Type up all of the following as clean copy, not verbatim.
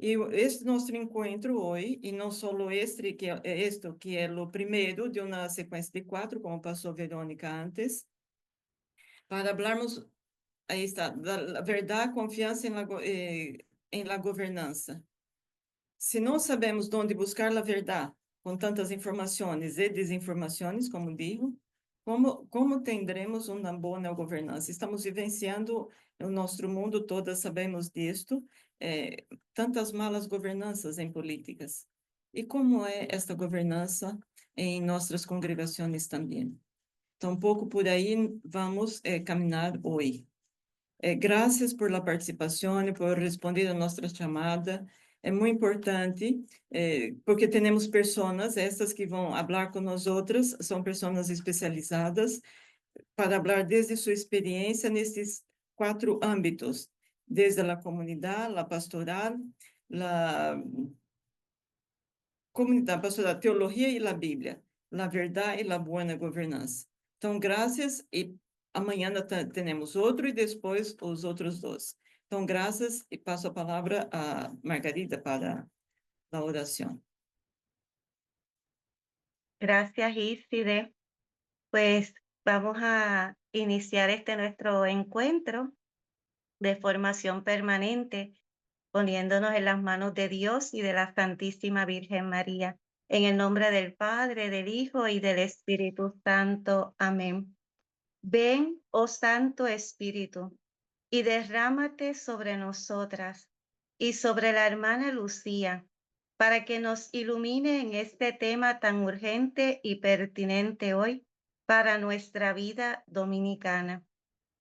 E este nosso encontro hoje, e não só este, que é o primeiro de uma sequência de quatro, como passou Verônica antes, para falarmos, aí está, da verdade, confiança em la governança. Se não sabemos onde buscar a verdade, com tantas informações e desinformações, como digo, como teremos uma boa governança? Estamos vivenciando o nosso mundo, todas sabemos disto, tantas malas governanças em políticas. E como é esta governança em nossas congregações também? Então, um pouco por aí vamos caminhar hoje. Graças por la participação e por responder a nossa chamada. É muito importante, porque temos pessoas, essas que vão falar com nós outras, são pessoas especializadas para falar desde sua experiência nesses quatro âmbitos, desde a comunidade, a pastoral, a comunidade pastoral, a teologia e a Bíblia, a verdade e a boa governança. Então, graças, e amanhã teremos outro e depois os outros dois. Então, graças, e passo a palavra a Margarida para a oração. Gracias, Iside. Pues vamos a iniciar este nuestro encuentro de formación permanente, poniéndonos en las manos de Dios y de la Santísima Virgen María. En el nombre del Padre, del Hijo y del Espíritu Santo. Amén. Ven, oh Santo Espíritu, y derrámate sobre nosotras y sobre la hermana Lucía, para que nos ilumine en este tema tan urgente y pertinente hoy para nuestra vida dominicana.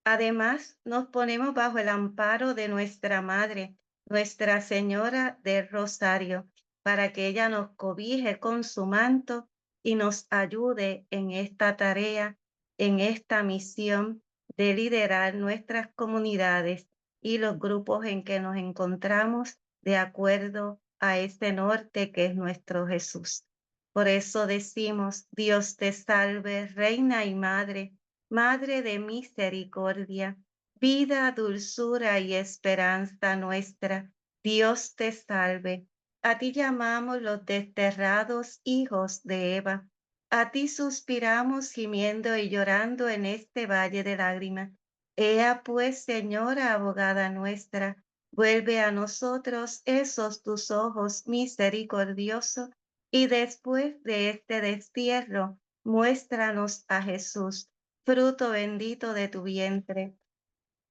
Además, nos ponemos bajo el amparo de nuestra Madre, Nuestra Señora del Rosario, para que ella nos cobije con su manto y nos ayude en esta tarea, en esta misión de liderar nuestras comunidades y los grupos en que nos encontramos de acuerdo a este norte que es nuestro Jesús. Por eso decimos, Dios te salve, Reina y Madre, Madre de misericordia, vida, dulzura y esperanza nuestra, Dios te salve. A ti llamamos los desterrados hijos de Eva. A ti suspiramos gimiendo y llorando en este valle de lágrimas. Ea pues, Señora, abogada nuestra, vuelve a nosotros esos tus ojos misericordiosos y después de este destierro, muéstranos a Jesús, fruto bendito de tu vientre.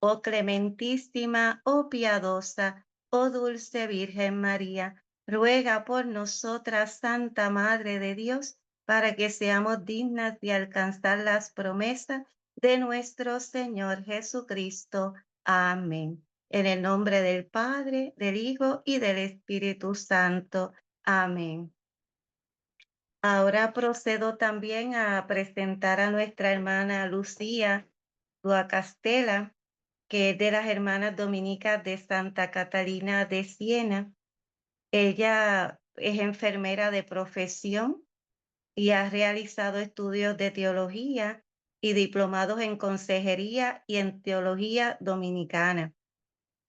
Oh clementísima, oh piadosa, oh dulce Virgen María, ruega por nosotras, Santa Madre de Dios, para que seamos dignas de alcanzar las promesas de nuestro Señor Jesucristo. Amén. En el nombre del Padre, del Hijo y del Espíritu Santo. Amén. Ahora procedo también a presentar a nuestra hermana Lucía Duacastela, que es de las hermanas dominicas de Santa Catalina de Siena. Ella es enfermera de profesión y ha realizado estudios de teología y diplomados en consejería y en teología dominicana.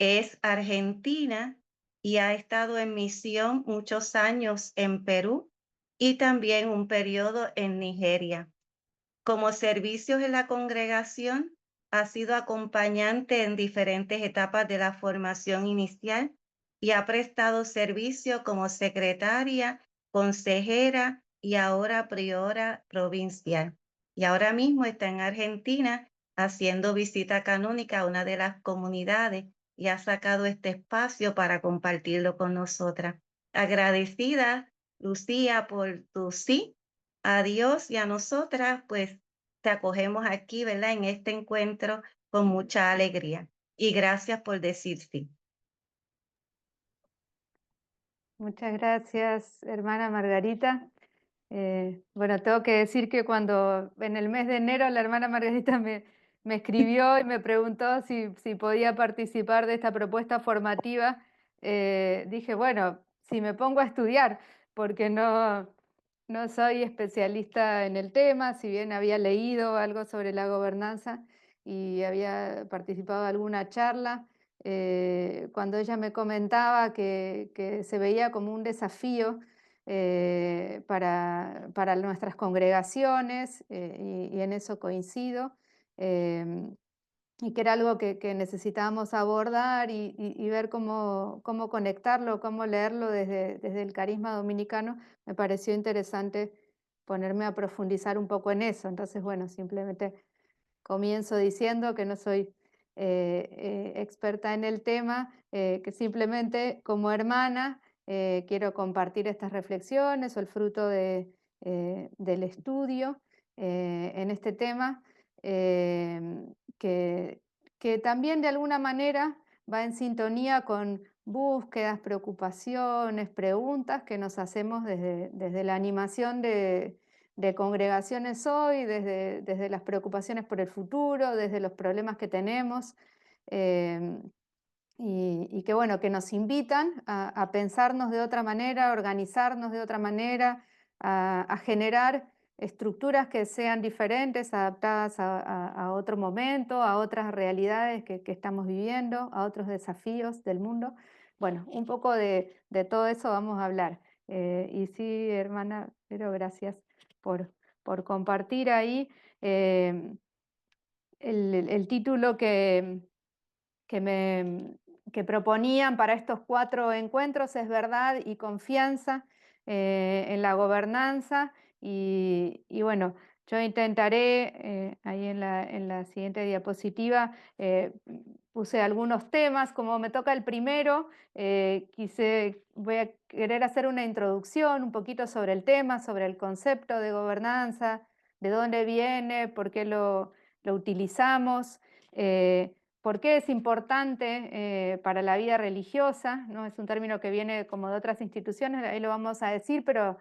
Es argentina y ha estado en misión muchos años en Perú y también un periodo en Nigeria. Como servicios en la congregación, ha sido acompañante en diferentes etapas de la formación inicial y ha prestado servicio como secretaria, consejera y ahora priora provincial. Y ahora mismo está en Argentina haciendo visita canónica a una de las comunidades y ha sacado este espacio para compartirlo con nosotras. Agradecida, Lucía, por tu sí a Dios y a nosotras, pues te acogemos aquí, ¿verdad? En este encuentro con mucha alegría. Y gracias por decir sí. Muchas gracias, hermana Margarita. Bueno, tengo que decir que cuando en el mes de enero la hermana Margarita me escribió y me preguntó si podía participar de esta propuesta formativa, dije, bueno, si me pongo a estudiar, porque no soy especialista en el tema, si bien había leído algo sobre la gobernanza y había participado en alguna charla, cuando ella me comentaba que se veía como un desafío para nuestras congregaciones, y en eso coincido, y que era algo que necesitábamos abordar y ver cómo conectarlo, cómo leerlo desde el carisma dominicano. Me pareció interesante ponerme a profundizar un poco en eso. Entonces, bueno, simplemente comienzo diciendo que no soy experta en el tema, que simplemente como hermana quiero compartir estas reflexiones o el fruto del estudio en este tema, que, que también de alguna manera va en sintonía con búsquedas, preocupaciones, preguntas que nos hacemos desde la animación de congregaciones hoy, desde las preocupaciones por el futuro, desde los problemas que tenemos, em, y que bueno, que nos invitan a pensarnos de otra manera, a organizarnos de otra manera, a generar estructuras que sean diferentes, adaptadas a otro momento, a otras realidades que estamos viviendo, a otros desafíos del mundo. Bueno, un poco de todo eso vamos a hablar. Y sí, hermana, pero gracias por, por compartir ahí. em, el título que me que proponían para estos 4 encuentros es verdad y confianza en la gobernanza. Y bueno, yo intentaré, ahí en la siguiente diapositiva, puse algunos temas. Como me toca el primero, voy a querer hacer una introducción un poquito sobre el tema, sobre el concepto de gobernanza, de dónde viene, por qué lo utilizamos. ¿Por qué es importante para la vida religiosa? ¿No? Es un término que viene como de otras instituciones, ahí lo vamos a decir, pero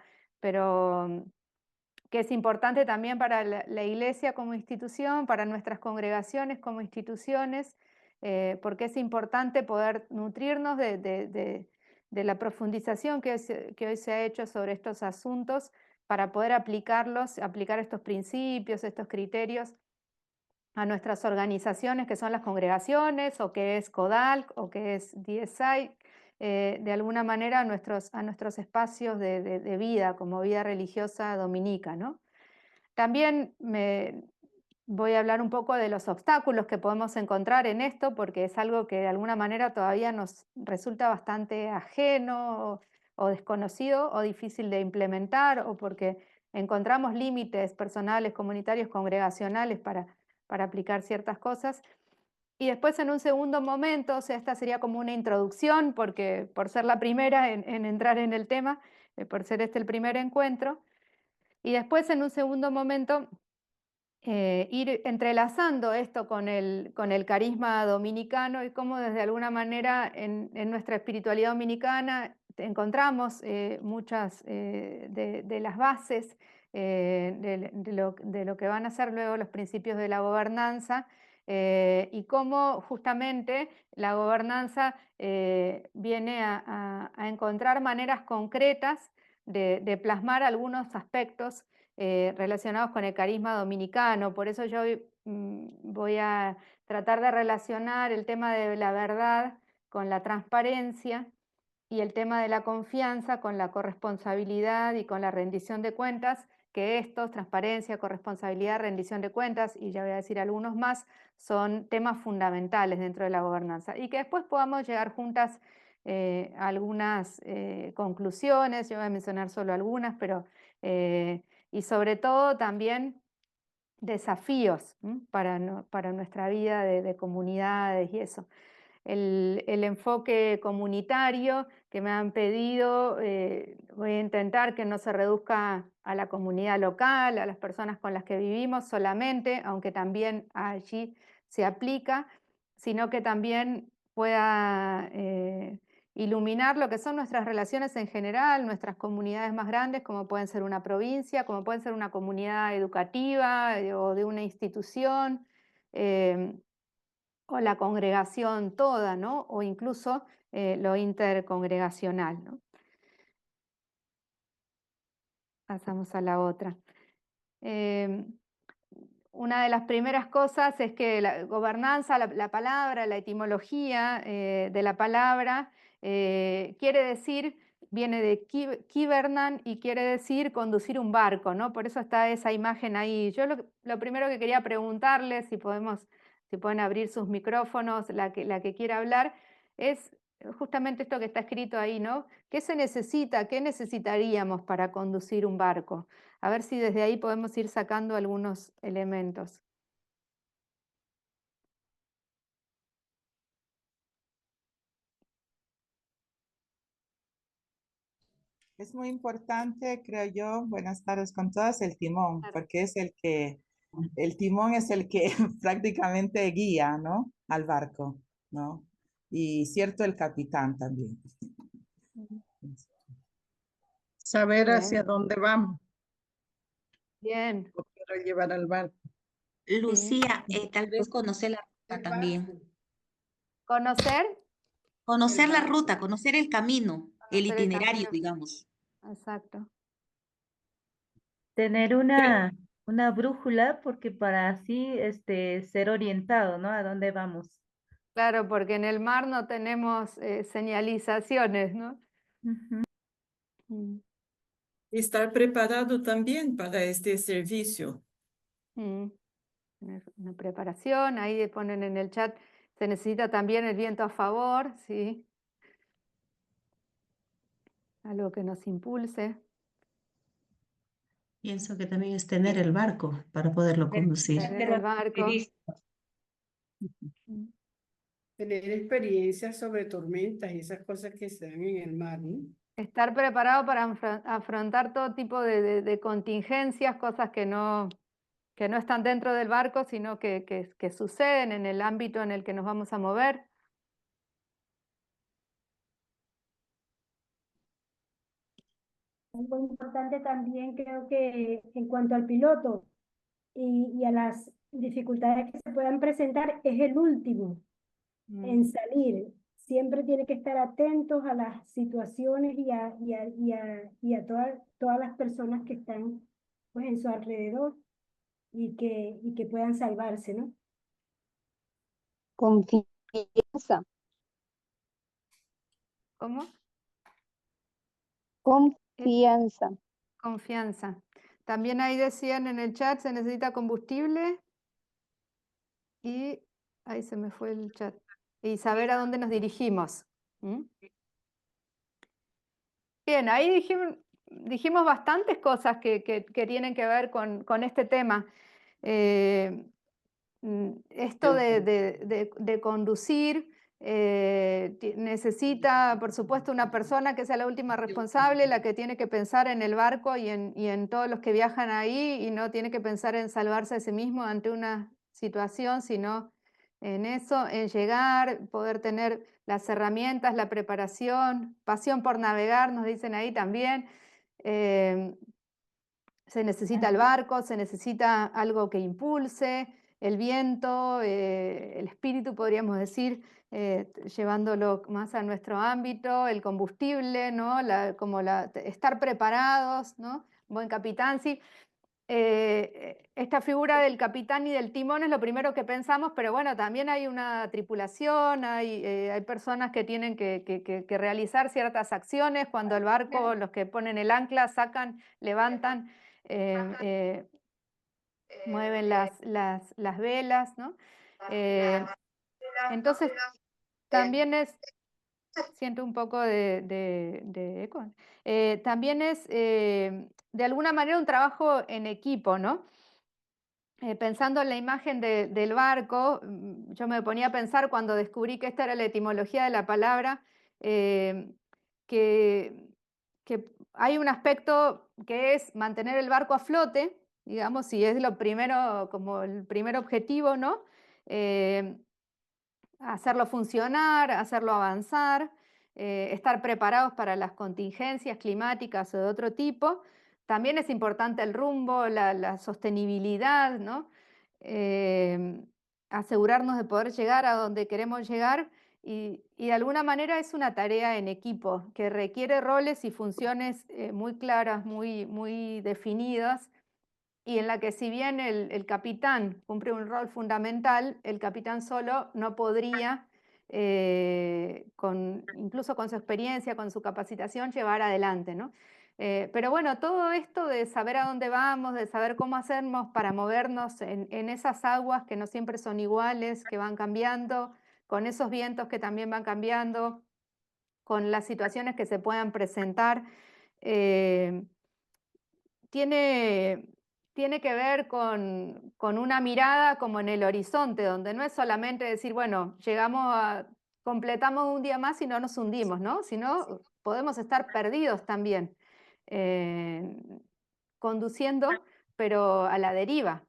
que es importante también para la iglesia como institución, para nuestras congregaciones como instituciones, porque es importante poder nutrirnos de la profundización que hoy se ha hecho sobre estos asuntos para poder aplicar estos principios, estos criterios a nuestras organizaciones, que son las congregaciones, o que es CODALC, o que es DSI, de alguna manera a nuestros espacios de vida, como vida religiosa dominica, ¿no? También voy a hablar un poco de los obstáculos que podemos encontrar en esto, porque es algo que de alguna manera todavía nos resulta bastante ajeno o desconocido o difícil de implementar, o porque encontramos límites personales, comunitarios, congregacionales para aplicar ciertas cosas. Y después, en un segundo momento, o sea, esta sería como una introducción, porque por ser la primera en entrar en el tema, por ser este el primer encuentro. Y después, en un segundo momento, ir entrelazando esto con el carisma dominicano, y cómo desde alguna manera en nuestra espiritualidad dominicana encontramos muchas de las bases de lo que van a ser luego los principios de la gobernanza, y cómo justamente la gobernanza viene a encontrar maneras concretas de plasmar algunos aspectos relacionados con el carisma dominicano. Por eso yo voy a tratar de relacionar el tema de la verdad con la transparencia, y el tema de la confianza con la corresponsabilidad y con la rendición de cuentas, que estos, transparencia, corresponsabilidad, rendición de cuentas, y ya voy a decir algunos más, son temas fundamentales dentro de la gobernanza. Y que después podamos llegar juntas a algunas conclusiones. Yo voy a mencionar solo algunas, pero y sobre todo también desafíos para nuestra vida de comunidades y eso. El enfoque comunitario que me han pedido, voy a intentar que no se reduzca a la comunidad local, a las personas con las que vivimos solamente, aunque también allí se aplica, sino que también pueda iluminar lo que son nuestras relaciones en general, nuestras comunidades más grandes, como pueden ser una provincia, como pueden ser una comunidad educativa o de una institución, eh, o la congregación toda, ¿no? O incluso lo intercongregacional, ¿no? Pasamos a la otra. Em, una de las primeras cosas es que la gobernanza, la palabra, la etimología de la palabra quiere decir, viene de kivernan y quiere decir conducir un barco, ¿no? Por eso está esa imagen ahí. Yo lo primero que quería preguntarles, si pueden abrir sus micrófonos, la que quiera hablar, es justamente esto que está escrito ahí, ¿no? ¿Qué se necesita? ¿Qué necesitaríamos para conducir un barco? A ver si desde ahí podemos ir sacando algunos elementos. Es muy importante, creo yo, buenas tardes con todas, el timón, Claro. porque el timón es el que prácticamente guía, ¿no? Al barco, ¿no? Y cierto, el capitán también. Saber Bien. hacia dónde vamos, Bien, para llevar al barco. Lucía, tal vez conocer la ruta también. conocer Conocer la ruta, conocer el camino, el Conocer el itinerario, camino. digamos. Exacto. Tener una brújula porque para así ser orientado, ¿no? A dónde vamos. Claro, porque en el mar no tenemos señalizaciones, ¿no? Ujú. Mm, Estar preparado también para este servicio. mm. Una preparación, ahí ponen en el chat, se necesita también el viento a favor, ¿sí? Algo que nos impulse. Pienso que también es tener el barco para poderlo conducir. Tener el barco. Tener experiencia sobre tormentas y esas cosas que se dan en el mar, ¿no? Estar preparado para afrontar todo tipo de contingencias, cosas que no están dentro del barco, sino que suceden en el ámbito en el que nos vamos a mover. Algo importante también creo que en cuanto al piloto y a las dificultades que se puedan presentar, es el último en salir. Siempre tiene que estar atentos a las situaciones y a todas las personas que están pues, en su alrededor y que puedan salvarse, ¿no? Confianza, ¿Cómo? confianza. Confianza. También ahí decían en el chat, se necesita combustible y ahí se me fue el chat. Y saber a dónde nos dirigimos. ¿Mm? Bien, ahí dijimos bastantes cosas que tienen que ver con este tema. Esto de conducir necesita, por supuesto, una persona que sea la última responsable, la que tiene que pensar en el barco y en todos los que viajan ahí y no tiene que pensar en salvarse a sí mismo ante una situación, sino en eso, en llegar, poder tener las herramientas, la preparación, pasión por navegar, nos dicen ahí también. Se necesita el barco, se necesita algo que impulse, el viento, el espíritu, podríamos decir, llevándolo más a nuestro ámbito, el combustible, ¿no? Estar preparados, ¿no? Buen capitán, sí. Esta figura del capitán y del timón es lo primero que pensamos, pero bueno, también hay una tripulación, hay personas que tienen que realizar ciertas acciones cuando el barco, los que ponen el ancla, sacan, levantan, mueven las velas, ¿no? Entonces, también siento un poco de eco. También es, de alguna manera, un trabajo en equipo, ¿no? Pensando en la imagen del barco, yo me ponía a pensar cuando descubrí que esta era la etimología de la palabra, que, que hay un aspecto que es mantener el barco a flote, digamos, y es lo primero, como el primer objetivo, ¿no? Hacerlo funcionar, hacerlo avanzar, estar preparados para las contingencias climáticas o de otro tipo. También es importante el rumbo, la sostenibilidad, ¿no? Asegurarnos de poder llegar a donde queremos llegar y de alguna manera es una tarea en equipo que requiere roles y funciones muy claras, muy definidas y en la que si bien el capitán cumple un rol fundamental, el capitán solo no podría, incluso con su experiencia, con su capacitación, llevar adelante, ¿no? Pero bueno, todo esto de saber a dónde vamos, de saber cómo hacemos para movernos en esas aguas que no siempre son iguales, que van cambiando, con esos vientos que también van cambiando, con las situaciones que se puedan presentar, eh, tiene, tiene que ver con una mirada como en el horizonte, donde no es solamente decir, bueno, completamos un día más y no nos hundimos, ¿no? Sino podemos estar perdidos también, eh, conduciendo, pero a la deriva,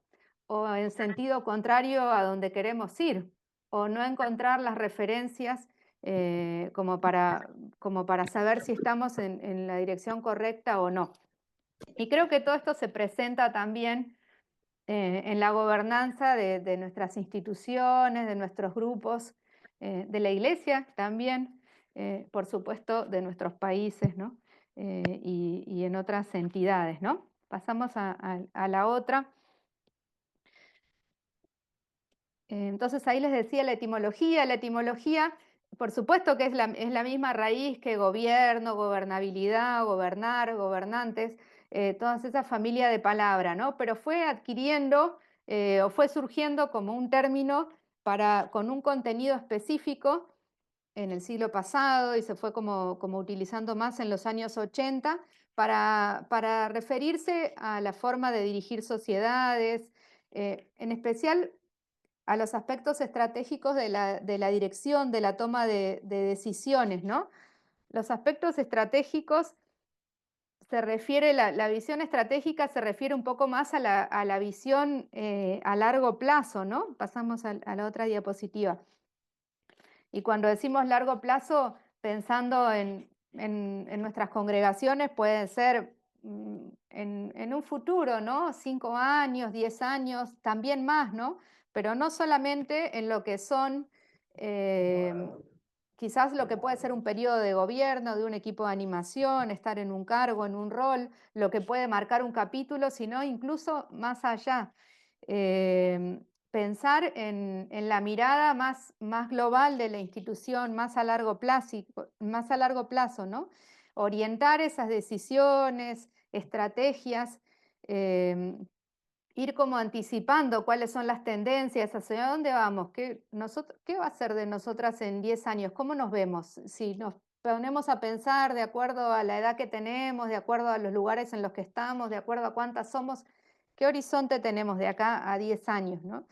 o en sentido contrario a donde queremos ir, o no encontrar las referencias como para saber si estamos en la dirección correcta o no. Y creo que todo esto se presenta también en la gobernanza de nuestras instituciones, de nuestros grupos, de la iglesia también, por supuesto, de nuestros países, ¿no? Y en otras entidades, ¿no? Pasamos a la otra. Entonces ahí les decía la etimología. La etimología, por supuesto que es la misma raíz que gobierno, gobernabilidad, gobernar, gobernantes, todas esas familias de palabra, ¿no? Pero fue adquiriendo o fue surgiendo como un término con un contenido específico en el siglo pasado y se fue como utilizando más en los años 80 para referirse a la forma de dirigir sociedades, en especial a los aspectos estratégicos de la dirección, de la toma de decisiones, ¿no? Los aspectos estratégicos la visión estratégica se refiere un poco más a la visión a largo plazo, ¿no? Pasamos a la otra diapositiva. Y cuando decimos largo plazo, pensando en nuestras congregaciones, pueden ser en un futuro, ¿no? 5 años, 10 años, también más, ¿no? Pero no solamente en lo que son, quizás lo que puede ser un periodo de gobierno, de un equipo de animación, estar en un cargo, en un rol, lo que puede marcar un capítulo, sino incluso más allá. Pensar en la mirada más global de la institución, más a largo plazo, ¿no? Orientar esas decisiones, estrategias, ir como anticipando cuáles son las tendencias, hacia dónde vamos, qué va a ser de nosotras en 10 años, cómo nos vemos, si nos ponemos a pensar de acuerdo a la edad que tenemos, de acuerdo a los lugares en los que estamos, de acuerdo a cuántas somos, qué horizonte tenemos de acá a 10 años, ¿no?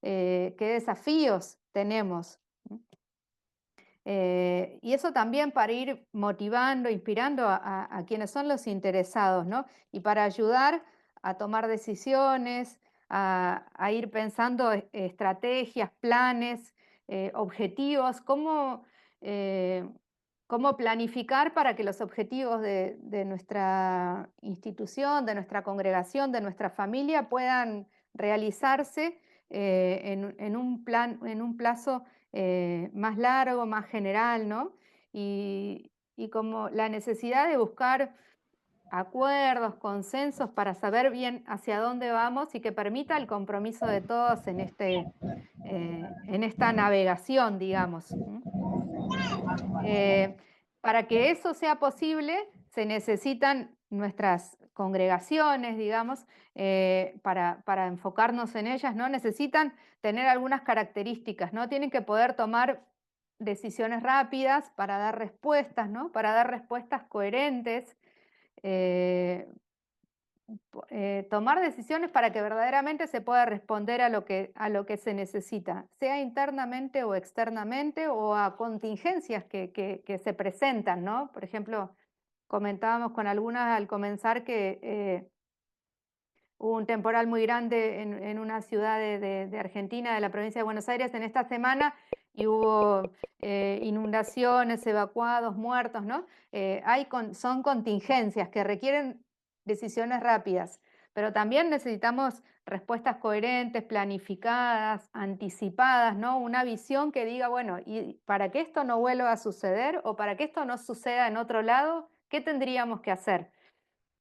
Qué desafíos tenemos. Y eso también para ir motivando, inspirando a quienes son los interesados, ¿no? Y para ayudar a tomar decisiones, a ir pensando estrategias, planes, objetivos, cómo planificar para que los objetivos de nuestra institución, de nuestra congregación, de nuestra familia puedan realizarse en un plazo más largo, más general, ¿no? Y como la necesidad de buscar acuerdos, consensos para saber bien hacia dónde vamos y que permita el compromiso de todos en esta navegación, digamos. Para que eso sea posible, se necesitan nuestras congregaciones, digamos, para enfocarnos en ellas, ¿no? Necesitan tener algunas características, ¿no? Tienen que poder tomar decisiones rápidas para dar respuestas, ¿no? Para dar respuestas coherentes, tomar decisiones para que verdaderamente se pueda responder a lo que se necesita, sea internamente o externamente o a contingencias que se presentan, ¿no? Por ejemplo, comentábamos con algunas al comenzar que hubo un temporal muy grande en una ciudad de Argentina, de la provincia de Buenos Aires, en esta semana, y hubo inundaciones, evacuados, muertos, ¿no? Son contingencias que requieren decisiones rápidas, pero también necesitamos respuestas coherentes, planificadas, anticipadas, ¿no? Una visión que diga, bueno, y para que esto no vuelva a suceder o para que esto no suceda en otro lado, ¿qué tendríamos que hacer?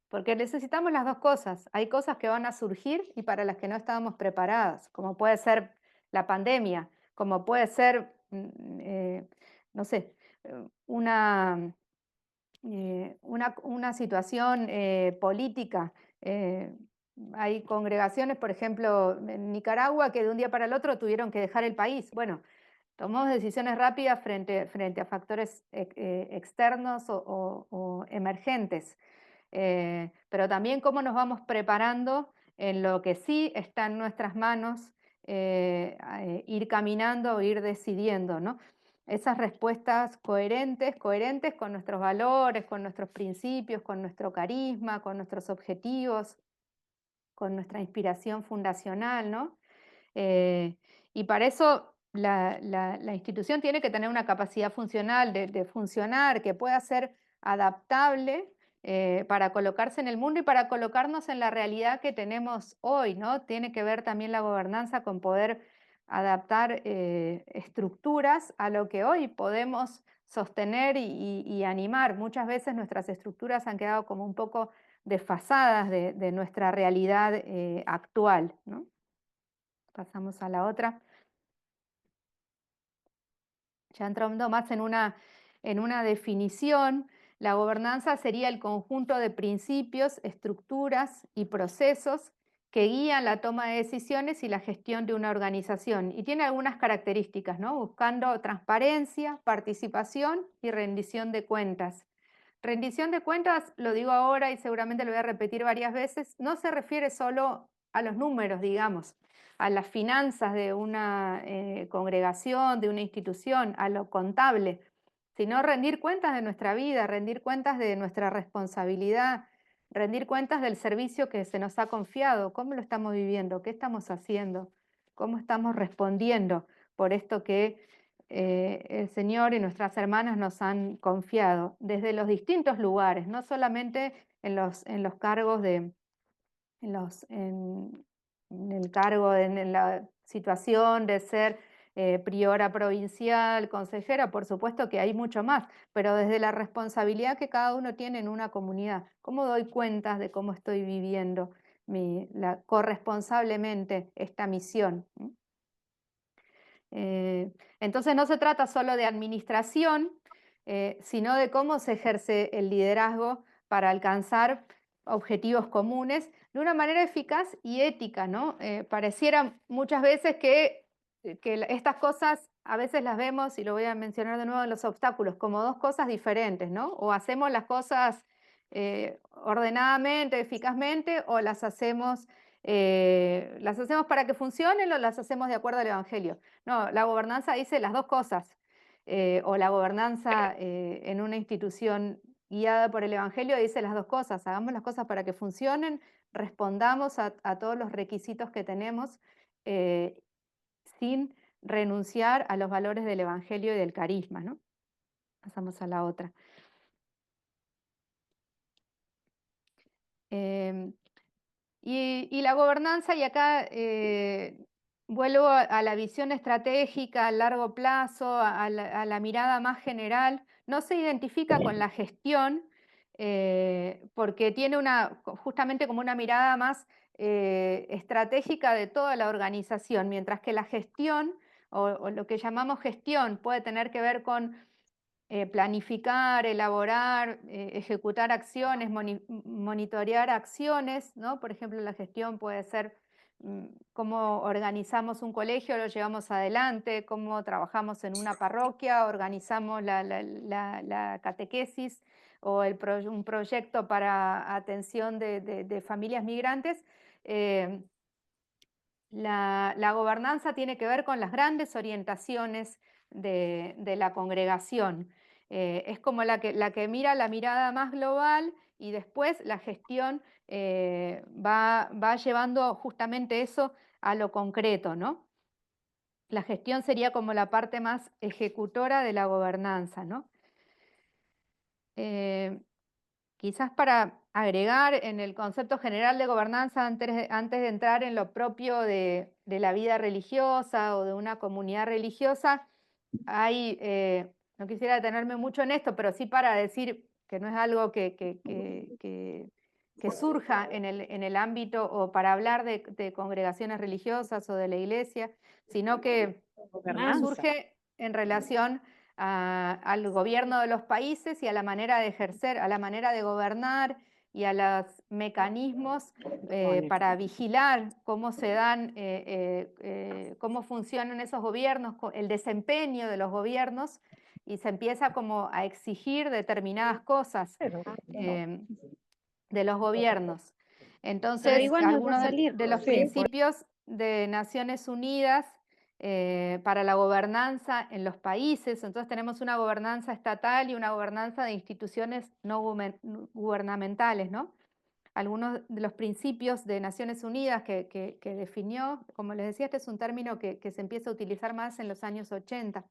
porque necesitamos las dos cosas. Hay cosas que van a surgir y para las que no estábamos preparadas, como puede ser la pandemia, como puede ser, no sé, una situación política. Hay congregaciones, por ejemplo, en Nicaragua, que de un día para el otro tuvieron que dejar el país. Bueno, tomamos decisiones rápidas frente a factores externos o emergentes. Pero también cómo nos vamos preparando en lo que sí está en nuestras manos, ir caminando o ir decidiendo, ¿no? Esas respuestas coherentes con nuestros valores, con nuestros principios, con nuestro carisma, con nuestros objetivos, con nuestra inspiración fundacional, ¿no? Y para eso la institución tiene que tener una capacidad funcional de funcionar, que pueda ser adaptable para colocarse en el mundo y para colocarnos en la realidad que tenemos hoy, ¿no? Tiene que ver también la gobernanza con poder adaptar estructuras a lo que hoy podemos sostener y animar. Muchas veces nuestras estructuras han quedado como un poco desfasadas de nuestra realidad actual, ¿no? Pasamos a la otra. Ya entrando más en una definición, la gobernanza sería el conjunto de principios, estructuras y procesos que guían la toma de decisiones y la gestión de una organización. Y tiene algunas características, ¿no? Buscando transparencia, participación y rendición de cuentas. Rendición de cuentas, lo digo ahora y seguramente lo voy a repetir varias veces, no se refiere solo a los números, digamos, a las finanzas de una congregación, de una institución, a lo contable, sino rendir cuentas de nuestra vida, rendir cuentas de nuestra responsabilidad, rendir cuentas del servicio que se nos ha confiado, cómo lo estamos viviendo, qué estamos haciendo, cómo estamos respondiendo por esto que el Señor y nuestras hermanas nos han confiado desde los distintos lugares, no solamente en los cargos en el cargo, en la situación de ser priora provincial, consejera, por supuesto que hay mucho más, pero desde la responsabilidad que cada uno tiene en una comunidad, ¿cómo doy cuentas de cómo estoy viviendo corresponsablemente esta misión? Entonces no se trata solo de administración, sino de cómo se ejerce el liderazgo para alcanzar objetivos comunes de una manera eficaz y ética, ¿no? Pareciera muchas veces que estas cosas a veces las vemos, y lo voy a mencionar de nuevo en los obstáculos, como dos cosas diferentes, ¿no? O hacemos las cosas ordenadamente, eficazmente, o las hacemos para que funcionen o las hacemos de acuerdo al Evangelio. No, la gobernanza dice las dos cosas, o la gobernanza en una institución guiada por el Evangelio dice las dos cosas: hagamos las cosas para que funcionen, respondamos a todos los requisitos que tenemos sin renunciar a los valores del Evangelio y del carisma, ¿no? Pasamos a la otra. Y la gobernanza, y acá vuelvo a la visión estratégica a largo plazo, a la mirada más general, no se identifica con la gestión porque tiene justamente como una mirada más estratégica de toda la organización, mientras que la gestión o lo que llamamos gestión puede tener que ver con planificar, elaborar, ejecutar acciones, monitorear acciones, ¿no? Por ejemplo, la gestión puede ser cómo organizamos un colegio, lo llevamos adelante, cómo trabajamos en una parroquia, organizamos la catequesis o un proyecto para atención de familias migrantes. La gobernanza tiene que ver con las grandes orientaciones de la congregación. Es como la que mira la mirada más global, y después la gestión va llevando justamente eso a lo concreto, ¿no? La gestión sería como la parte más ejecutora de la gobernanza, ¿no? Quizás para agregar en el concepto general de gobernanza, antes de entrar en lo propio de la vida religiosa o de una comunidad religiosa, no quisiera detenerme mucho en esto, pero sí para decir que no es algo que que surja en el ámbito o para hablar de congregaciones religiosas o de la iglesia, sino que surge en relación al gobierno de los países y a la manera de ejercer, a la manera de gobernar y a los mecanismos para vigilar cómo se dan, cómo funcionan esos gobiernos, el desempeño de los gobiernos, y se empieza como a exigir determinadas cosas de los gobiernos. Entonces, algunos de los principios de Naciones Unidas para la gobernanza en los países, entonces tenemos una gobernanza estatal y una gobernanza de instituciones no gubernamentales, ¿no? Algunos de los principios de Naciones Unidas que definió, como les decía, este es un término que se empieza a utilizar más en los años 80.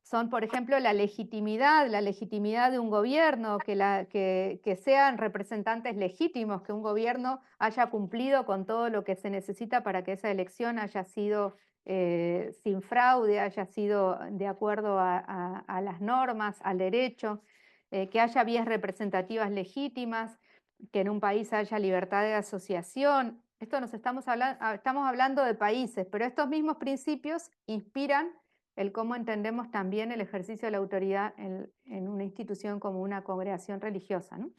Son, por ejemplo, la legitimidad de un gobierno, que sean representantes legítimos, que un gobierno haya cumplido con todo lo que se necesita para que esa elección haya sido sin fraude, haya sido de acuerdo a las normas, al derecho, que haya vías representativas legítimas, que en un país haya libertad de asociación. Esto estamos hablando de países, pero estos mismos principios inspiran el cómo entendemos también el ejercicio de la autoridad en una institución como una congregación religiosa, ¿no?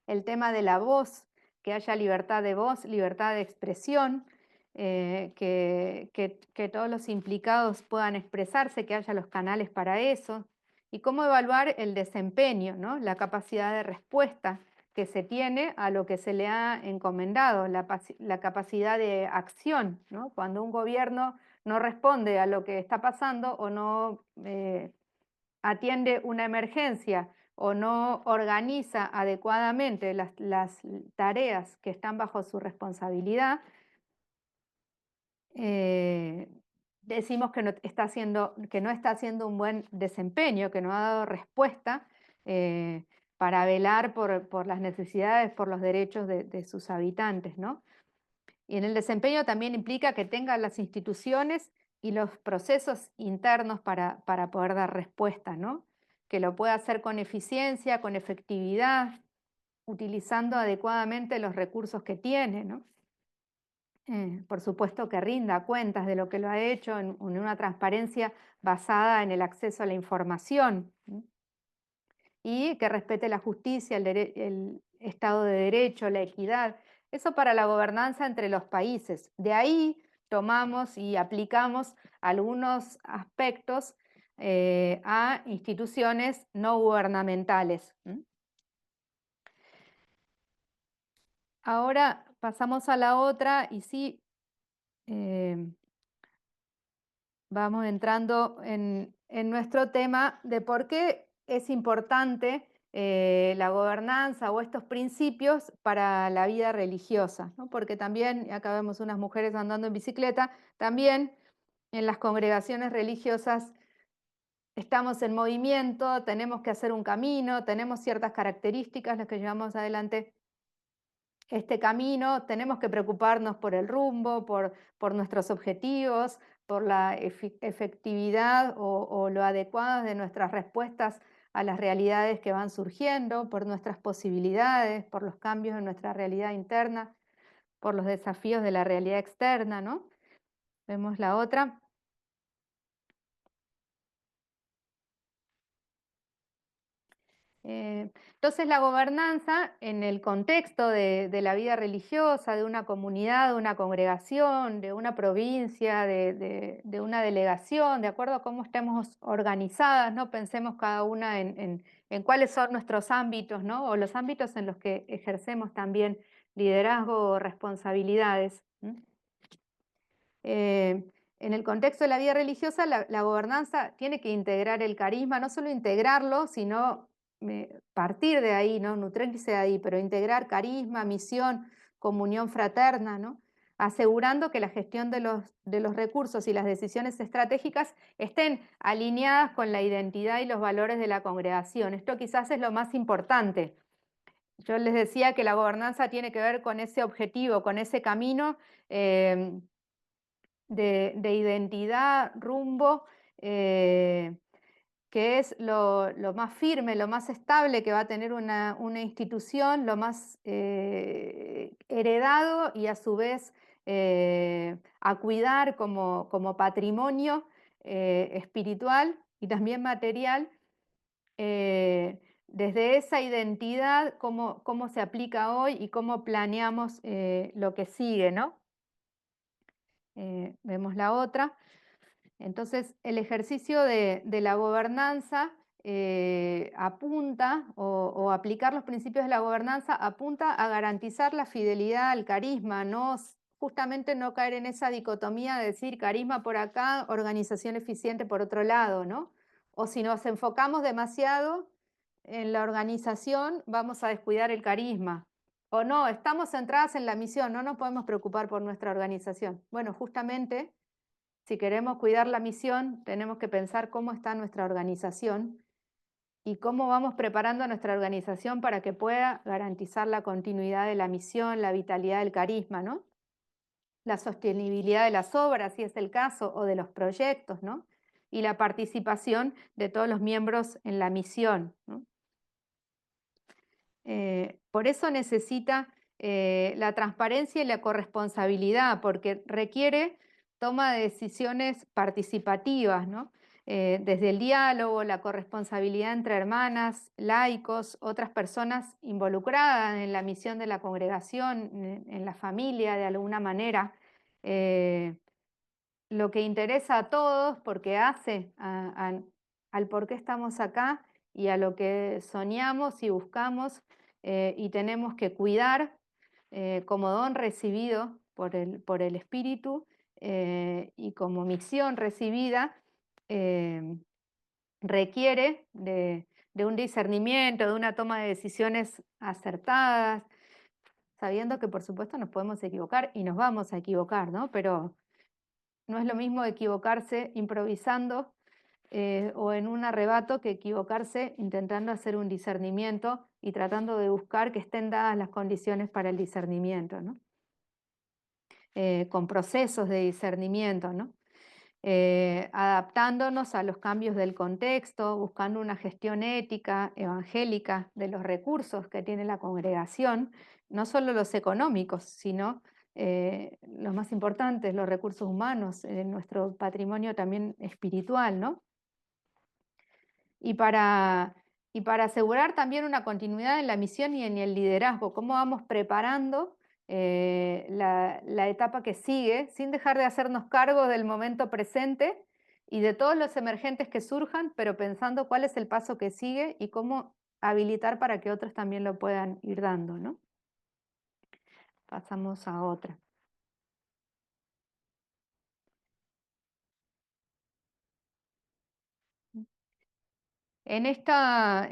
El tema de la voz, que haya libertad de voz, libertad de expresión, que todos los implicados puedan expresarse, que haya los canales para eso, y cómo evaluar el desempeño, ¿no? La capacidad de respuesta que se tiene a lo que se le ha encomendado, la capacidad de acción, ¿no? Cuando un gobierno no responde a lo que está pasando o no atiende una emergencia o no organiza adecuadamente las tareas que están bajo su responsabilidad, decimos que no está haciendo un buen desempeño, que no ha dado respuesta para velar por las necesidades, por los derechos de sus habitantes, ¿no? Y en el desempeño también implica que tenga las instituciones y los procesos internos para poder dar respuesta, ¿no? Que lo pueda hacer con eficiencia, con efectividad, utilizando adecuadamente los recursos que tiene, ¿no? Por supuesto que rinda cuentas de lo que lo ha hecho en una transparencia basada en el acceso a la información, ¿no? Y que respete la justicia, el Estado de Derecho, la equidad. Eso para la gobernanza entre los países. De ahí tomamos y aplicamos algunos aspectos a instituciones no gubernamentales. Ahora pasamos a la otra y sí, vamos entrando en nuestro tema de por qué es importante la gobernanza o estos principios para la vida religiosa, ¿no? Porque también, acá vemos unas mujeres andando en bicicleta, también en las congregaciones religiosas estamos en movimiento, tenemos que hacer un camino, tenemos ciertas características las que llevamos adelante este camino, tenemos que preocuparnos por el rumbo, por nuestros objetivos, por la efectividad o lo adecuadas de nuestras respuestas a las realidades que van surgiendo, por nuestras posibilidades, por los cambios en nuestra realidad interna, por los desafíos de la realidad externa, ¿no? Vemos la otra. Entonces la gobernanza en el contexto de la vida religiosa, de una comunidad, de una congregación, de una provincia, de una delegación, de acuerdo a cómo estemos organizadas, ¿no? Pensemos cada una en cuáles son nuestros ámbitos, ¿no? O los ámbitos en los que ejercemos también liderazgo o responsabilidades. En el contexto de la vida religiosa, la gobernanza tiene que integrar el carisma, no solo integrarlo, sino partir de ahí, ¿no? Nutrirse de ahí, pero integrar carisma, misión, comunión fraterna, ¿no? Asegurando que la gestión de los recursos y las decisiones estratégicas estén alineadas con la identidad y los valores de la congregación. Esto quizás es lo más importante. Yo les decía que la gobernanza tiene que ver con ese objetivo, con ese camino de identidad, rumbo, que es lo más firme, lo más estable que va a tener una institución, lo más heredado y a su vez a cuidar como patrimonio espiritual y también material. Desde esa identidad, cómo se aplica hoy y cómo planeamos lo que sigue, ¿no? Vemos la otra. Entonces, el ejercicio de la gobernanza apunta, o aplicar los principios de la gobernanza, apunta a garantizar la fidelidad al carisma, justamente no caer en esa dicotomía de decir carisma por acá, organización eficiente por otro lado, ¿no? O si nos enfocamos demasiado en la organización, vamos a descuidar el carisma. O no, estamos centradas en la misión, no nos podemos preocupar por nuestra organización. Bueno, justamente, si queremos cuidar la misión, tenemos que pensar cómo está nuestra organización y cómo vamos preparando a nuestra organización para que pueda garantizar la continuidad de la misión, la vitalidad del carisma, ¿no? La sostenibilidad de las obras, si es el caso, o de los proyectos, ¿no? Y la participación de todos los miembros en la misión, ¿no? Por eso necesita la transparencia y la corresponsabilidad, porque requiere toma de decisiones participativas, ¿no? Desde el diálogo, la corresponsabilidad entre hermanas, laicos, otras personas involucradas en la misión de la congregación, en la familia de alguna manera. Lo que interesa a todos, porque hace al por qué estamos acá y a lo que soñamos y buscamos y tenemos que cuidar como don recibido por el Espíritu y como misión recibida, requiere de un discernimiento, de una toma de decisiones acertadas, sabiendo que por supuesto nos podemos equivocar y nos vamos a equivocar, ¿no? Pero no es lo mismo equivocarse improvisando o en un arrebato que equivocarse intentando hacer un discernimiento y tratando de buscar que estén dadas las condiciones para el discernimiento, ¿no? Con procesos de discernimiento, ¿no? Adaptándonos a los cambios del contexto, buscando una gestión ética, evangélica de los recursos que tiene la congregación, no solo los económicos, sino los más importantes, los recursos humanos, nuestro patrimonio también espiritual, ¿no? Y para asegurar también una continuidad en la misión y en el liderazgo, cómo vamos preparando la etapa que sigue, sin dejar de hacernos cargo del momento presente y de todos los emergentes que surjan, pero pensando cuál es el paso que sigue y cómo habilitar para que otros también lo puedan ir dando, ¿no? Pasamos a otra. En esta,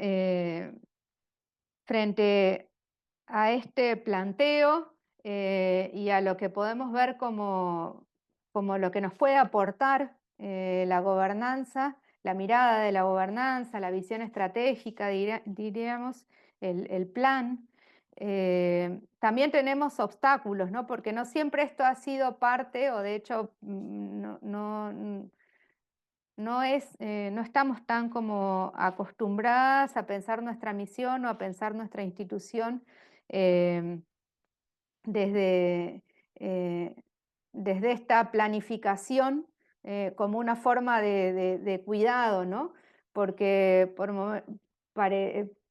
frente a este planteo y a lo que podemos ver como lo que nos puede aportar la gobernanza, la mirada de la gobernanza, la visión estratégica, diríamos, el plan. También tenemos obstáculos, ¿no? Porque no siempre esto ha sido parte, o de hecho no estamos tan como acostumbradas a pensar nuestra misión o a pensar nuestra institución desde esta planificación como una forma de cuidado, ¿no? Porque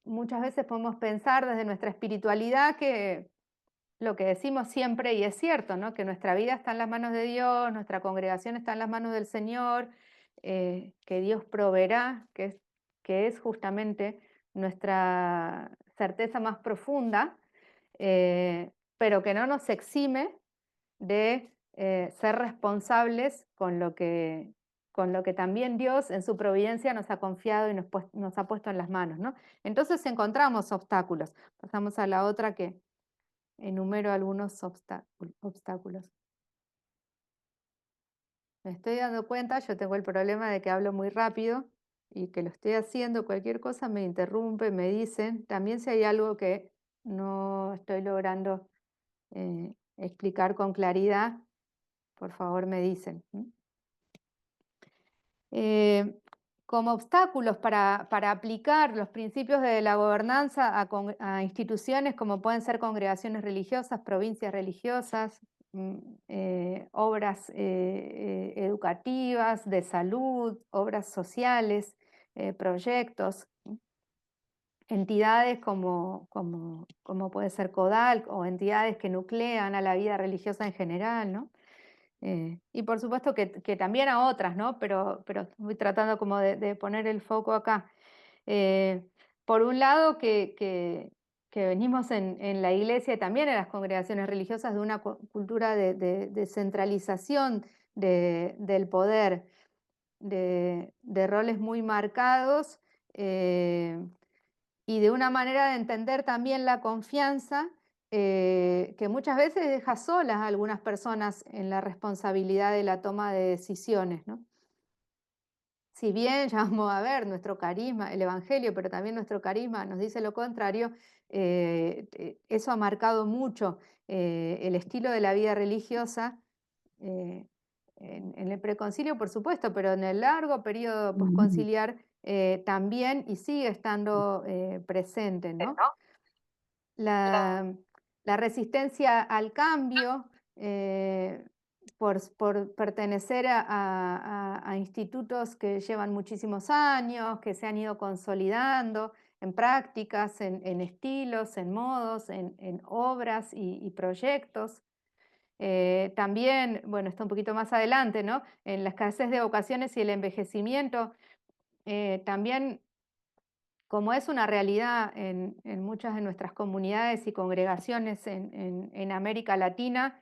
muchas veces podemos pensar desde nuestra espiritualidad que lo que decimos siempre, y es cierto, ¿no? Que nuestra vida está en las manos de Dios, nuestra congregación está en las manos del Señor, que Dios proveerá, que es justamente nuestra certeza más profunda, pero que no nos exime de ser responsables con lo que también Dios en su providencia nos ha confiado y nos ha puesto en las manos, ¿no? Entonces encontramos obstáculos. Pasamos a la otra que enumero algunos obstáculos. Me estoy dando cuenta, yo tengo el problema de que hablo muy rápido y que lo estoy haciendo, cualquier cosa me interrumpe, me dicen. También si hay algo que no estoy logrando explicar con claridad, por favor me dicen. como obstáculos para aplicar los principios de la gobernanza a instituciones como pueden ser congregaciones religiosas, provincias religiosas, obras educativas, de salud, obras sociales, proyectos, entidades como puede ser CODAL o entidades que nuclean a la vida religiosa en general, ¿no? Y por supuesto que también a otras, ¿no? Pero estoy tratando como de poner el foco acá. Por un lado, que venimos en la iglesia y también en las congregaciones religiosas de una cultura de centralización del poder, de roles muy marcados y de una manera de entender también la confianza que muchas veces deja solas a algunas personas en la responsabilidad de la toma de decisiones, ¿no? Si bien ya vamos a ver nuestro carisma, el Evangelio, pero también nuestro carisma nos dice lo contrario, eso ha marcado mucho el estilo de la vida religiosa en el preconcilio, por supuesto, pero en el largo periodo posconciliar también y sigue estando presente, ¿no? La resistencia al cambio por pertenecer a institutos que llevan muchísimos años, que se han ido consolidando en prácticas, en estilos, en modos, en obras y proyectos. También, bueno, está un poquito más adelante, ¿no? En la escasez de vocaciones y el envejecimiento, también como es una realidad en muchas de nuestras comunidades y congregaciones en América Latina,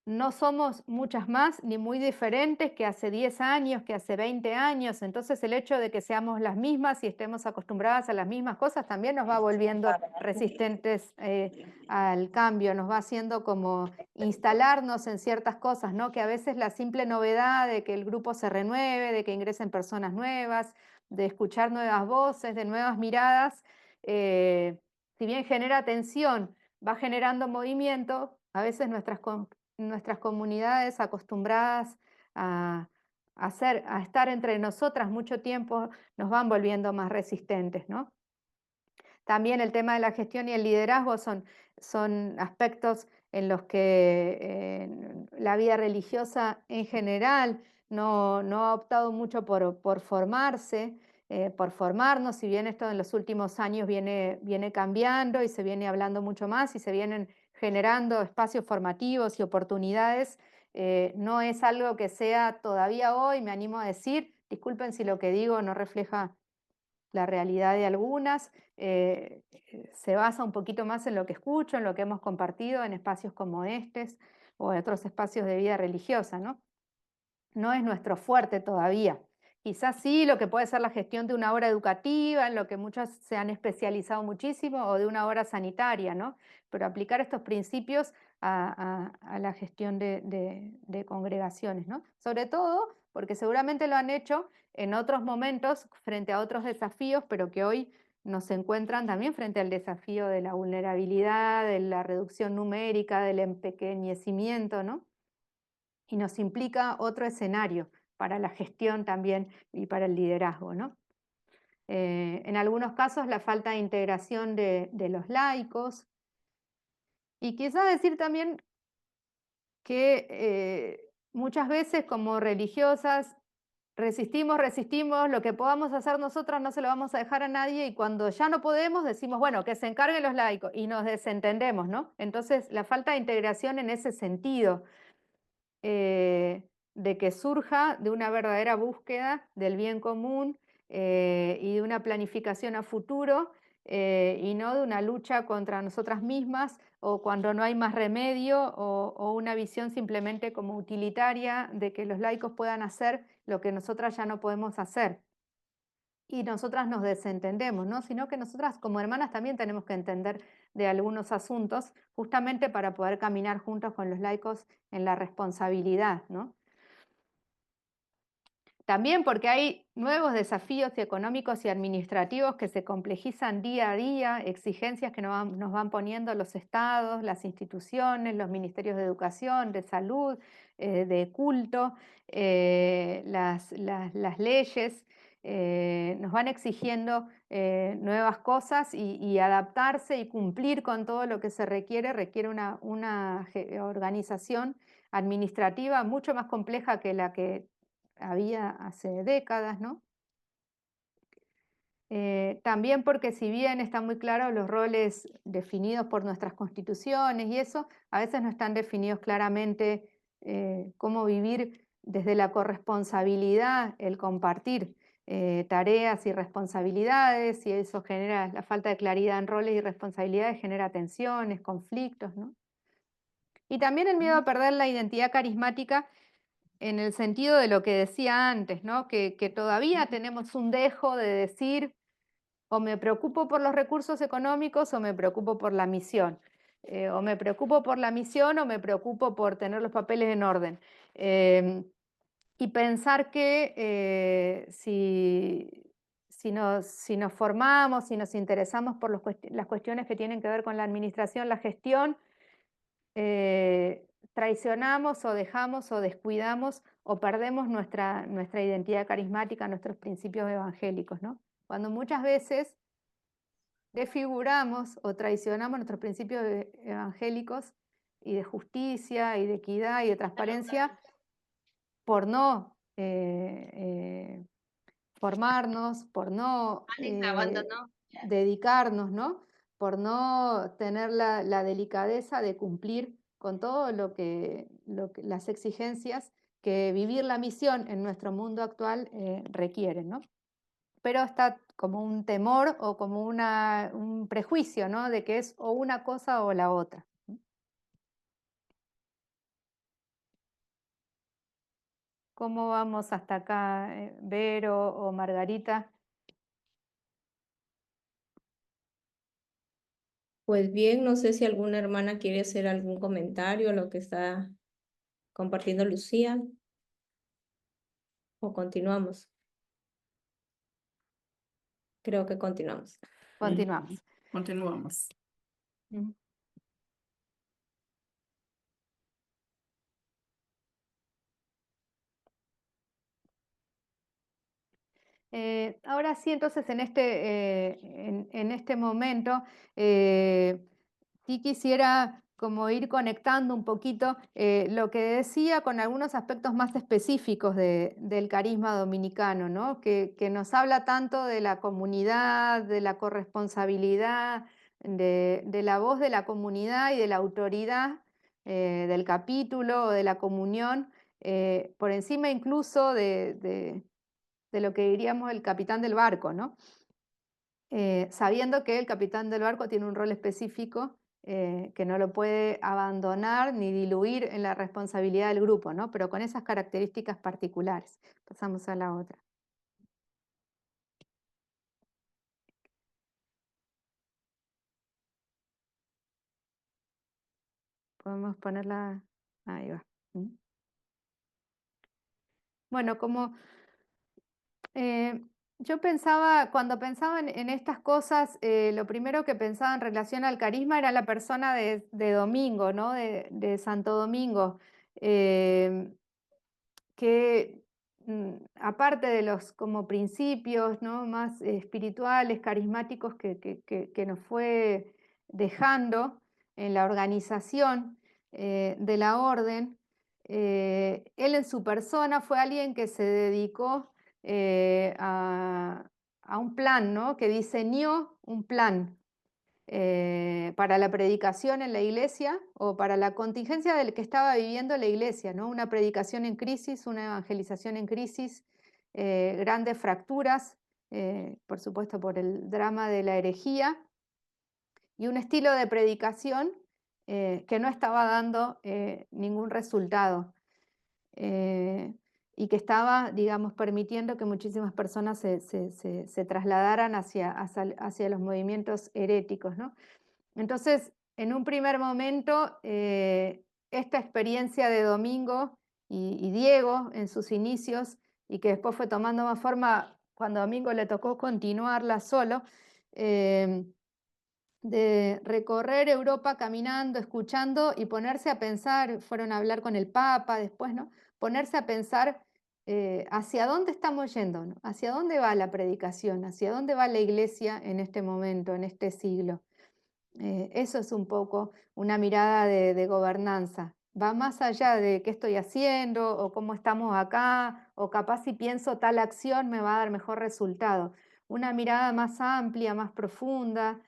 no somos muchas más ni muy diferentes que hace 10 años, que hace 20 años. Entonces el hecho de que seamos las mismas y estemos acostumbradas a las mismas cosas también nos va volviendo resistentes al cambio, nos va haciendo como instalarnos en ciertas cosas, ¿no? Que a veces la simple novedad de que el grupo se renueve, de que ingresen personas nuevas, de escuchar nuevas voces, de nuevas miradas, si bien genera tensión, va generando movimiento, a veces nuestras comunidades acostumbradas a estar entre nosotras mucho tiempo, nos van volviendo más resistentes, ¿no? También el tema de la gestión y el liderazgo son aspectos en los que la vida religiosa en general no ha optado mucho por formarse, por formarnos, si bien esto en los últimos años viene cambiando y se viene hablando mucho más y se vienen generando espacios formativos y oportunidades, no es algo que sea todavía hoy, me animo a decir, disculpen si lo que digo no refleja la realidad de algunas, se basa un poquito más en lo que escucho, en lo que hemos compartido en espacios como estos o en otros espacios de vida religiosa, ¿no? No es nuestro fuerte todavía. Quizás sí lo que puede ser la gestión de una obra educativa, en lo que muchas se han especializado muchísimo, o de una obra sanitaria, ¿no? Pero aplicar estos principios a la gestión de congregaciones, ¿no? Sobre todo porque seguramente lo han hecho en otros momentos frente a otros desafíos, pero que hoy nos encuentran también frente al desafío de la vulnerabilidad, de la reducción numérica, del empequeñecimiento, ¿no? Y nos implica otro escenario para la gestión también y para el liderazgo, ¿no? En algunos casos la falta de integración de los laicos y quizás decir también que muchas veces como religiosas resistimos, lo que podamos hacer nosotras no se lo vamos a dejar a nadie y cuando ya no podemos decimos, bueno, que se encarguen los laicos y nos desentendemos, ¿no? Entonces la falta de integración en ese sentido, de que surja de una verdadera búsqueda del bien común y de una planificación a futuro y no de una lucha contra nosotras mismas o cuando no hay más remedio o una visión simplemente como utilitaria de que los laicos puedan hacer lo que nosotras ya no podemos hacer. Y nosotras nos desentendemos, ¿no? Sino que nosotras como hermanas también tenemos que entender de algunos asuntos justamente para poder caminar juntos con los laicos en la responsabilidad, ¿no? También porque hay nuevos desafíos económicos y administrativos que se complejizan día a día, exigencias que nos van poniendo los estados, las instituciones, los ministerios de educación, de salud, de culto, las leyes, nos van exigiendo nuevas cosas y adaptarse y cumplir con todo lo que se requiere una organización administrativa mucho más compleja que la que había hace décadas, ¿no? También porque si bien están muy claros los roles definidos por nuestras constituciones y eso, a veces no están definidos claramente cómo vivir desde la corresponsabilidad, el compartir tareas y responsabilidades, y eso genera, la falta de claridad en roles y responsabilidades genera tensiones, conflictos, ¿no? Y también el miedo a perder la identidad carismática en el sentido de lo que decía antes, ¿no? Que todavía tenemos un dejo de decir o me preocupo por los recursos económicos o me preocupo por la misión. O me preocupo por la misión o me preocupo por tener los papeles en orden. Y pensar que si nos formamos, si nos interesamos por las cuestiones que tienen que ver con la administración, la gestión, traicionamos o dejamos o descuidamos o perdemos nuestra identidad carismática, nuestros principios evangélicos, ¿no? Cuando muchas veces desfiguramos o traicionamos nuestros principios evangélicos y de justicia y de equidad y de transparencia por no formarnos, por no dedicarnos, ¿no? Por no tener la delicadeza de cumplir con todo las exigencias que vivir la misión en nuestro mundo actual requiere, ¿no? Pero está como un temor o como un prejuicio, ¿no? De que es o una cosa o la otra. ¿Cómo vamos hasta acá, Vero o Margarita? Pues bien, no sé si alguna hermana quiere hacer algún comentario a lo que está compartiendo Lucía. ¿O continuamos? Creo que continuamos. Continuamos. Continuamos. Ujú. Ahora sí, entonces en este momento sí quisiera como ir conectando un poquito lo que decía con algunos aspectos más específicos del carisma dominicano, ¿no? Que nos habla tanto de la comunidad, de la corresponsabilidad, de la voz de la comunidad y de la autoridad del capítulo o de la comunión, por encima incluso de lo que diríamos el capitán del barco, ¿no? Sabiendo que el capitán del barco tiene un rol específico que no lo puede abandonar ni diluir en la responsabilidad del grupo, ¿no? Pero con esas características particulares. Pasamos a la otra. Podemos ponerla, ahí va. Bueno, como yo pensaba, cuando pensaba en estas cosas, lo primero que pensaba en relación al carisma era la persona de Domingo, ¿no? De Santo Domingo, que aparte de los como principios, ¿no? Más espirituales, carismáticos que nos fue dejando en la organización de la orden, él en su persona fue alguien que se dedicó a un plan, ¿no? Que diseñó un plan para la predicación en la iglesia o para la contingencia del que estaba viviendo la iglesia, ¿no? Una predicación en crisis, una evangelización en crisis, grandes fracturas, por supuesto por el drama de la herejía, y un estilo de predicación que no estaba dando ningún resultado. Y que estaba, digamos, permitiendo que muchísimas personas se trasladaran hacia los movimientos heréticos, ¿no? Entonces, en un primer momento, esta experiencia de Domingo y Diego en sus inicios y que después fue tomando más forma cuando a Domingo le tocó continuarla solo, de recorrer Europa caminando, escuchando y ponerse a pensar, fueron a hablar con el Papa después, ¿no? Ponerse a pensar hacia dónde estamos yendo, ¿no? Hacia dónde va la predicación, hacia dónde va la iglesia en este momento, en este siglo. Eso es un poco una mirada de gobernanza. Va más allá de qué estoy haciendo o cómo estamos acá, o capaz si pienso tal acción me va a dar mejor resultado. Una mirada más amplia, más profunda,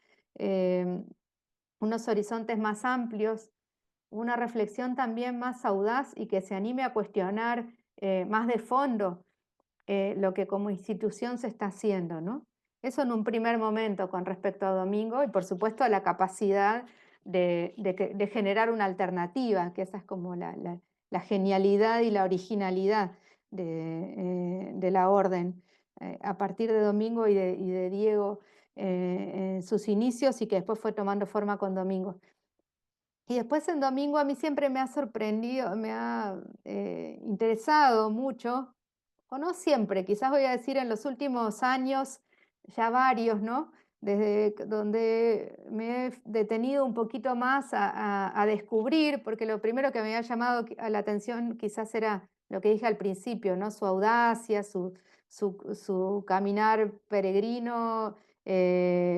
unos horizontes más amplios, una reflexión también más audaz y que se anime a cuestionar más de fondo lo que como institución se está haciendo, ¿no? Eso en un primer momento con respecto a Domingo y por supuesto a la capacidad de generar una alternativa, que esa es como la genialidad y la originalidad de la orden a partir de Domingo y de Diego en sus inicios y que después fue tomando forma con Domingo. Y después en Domingo a mí siempre me ha sorprendido, me ha interesado mucho, o no siempre, quizás voy a decir en los últimos años, ya varios, ¿no? Desde donde me he detenido un poquito más a descubrir, porque lo primero que me había llamado a la atención quizás era lo que dije al principio, ¿no? Su audacia, su caminar peregrino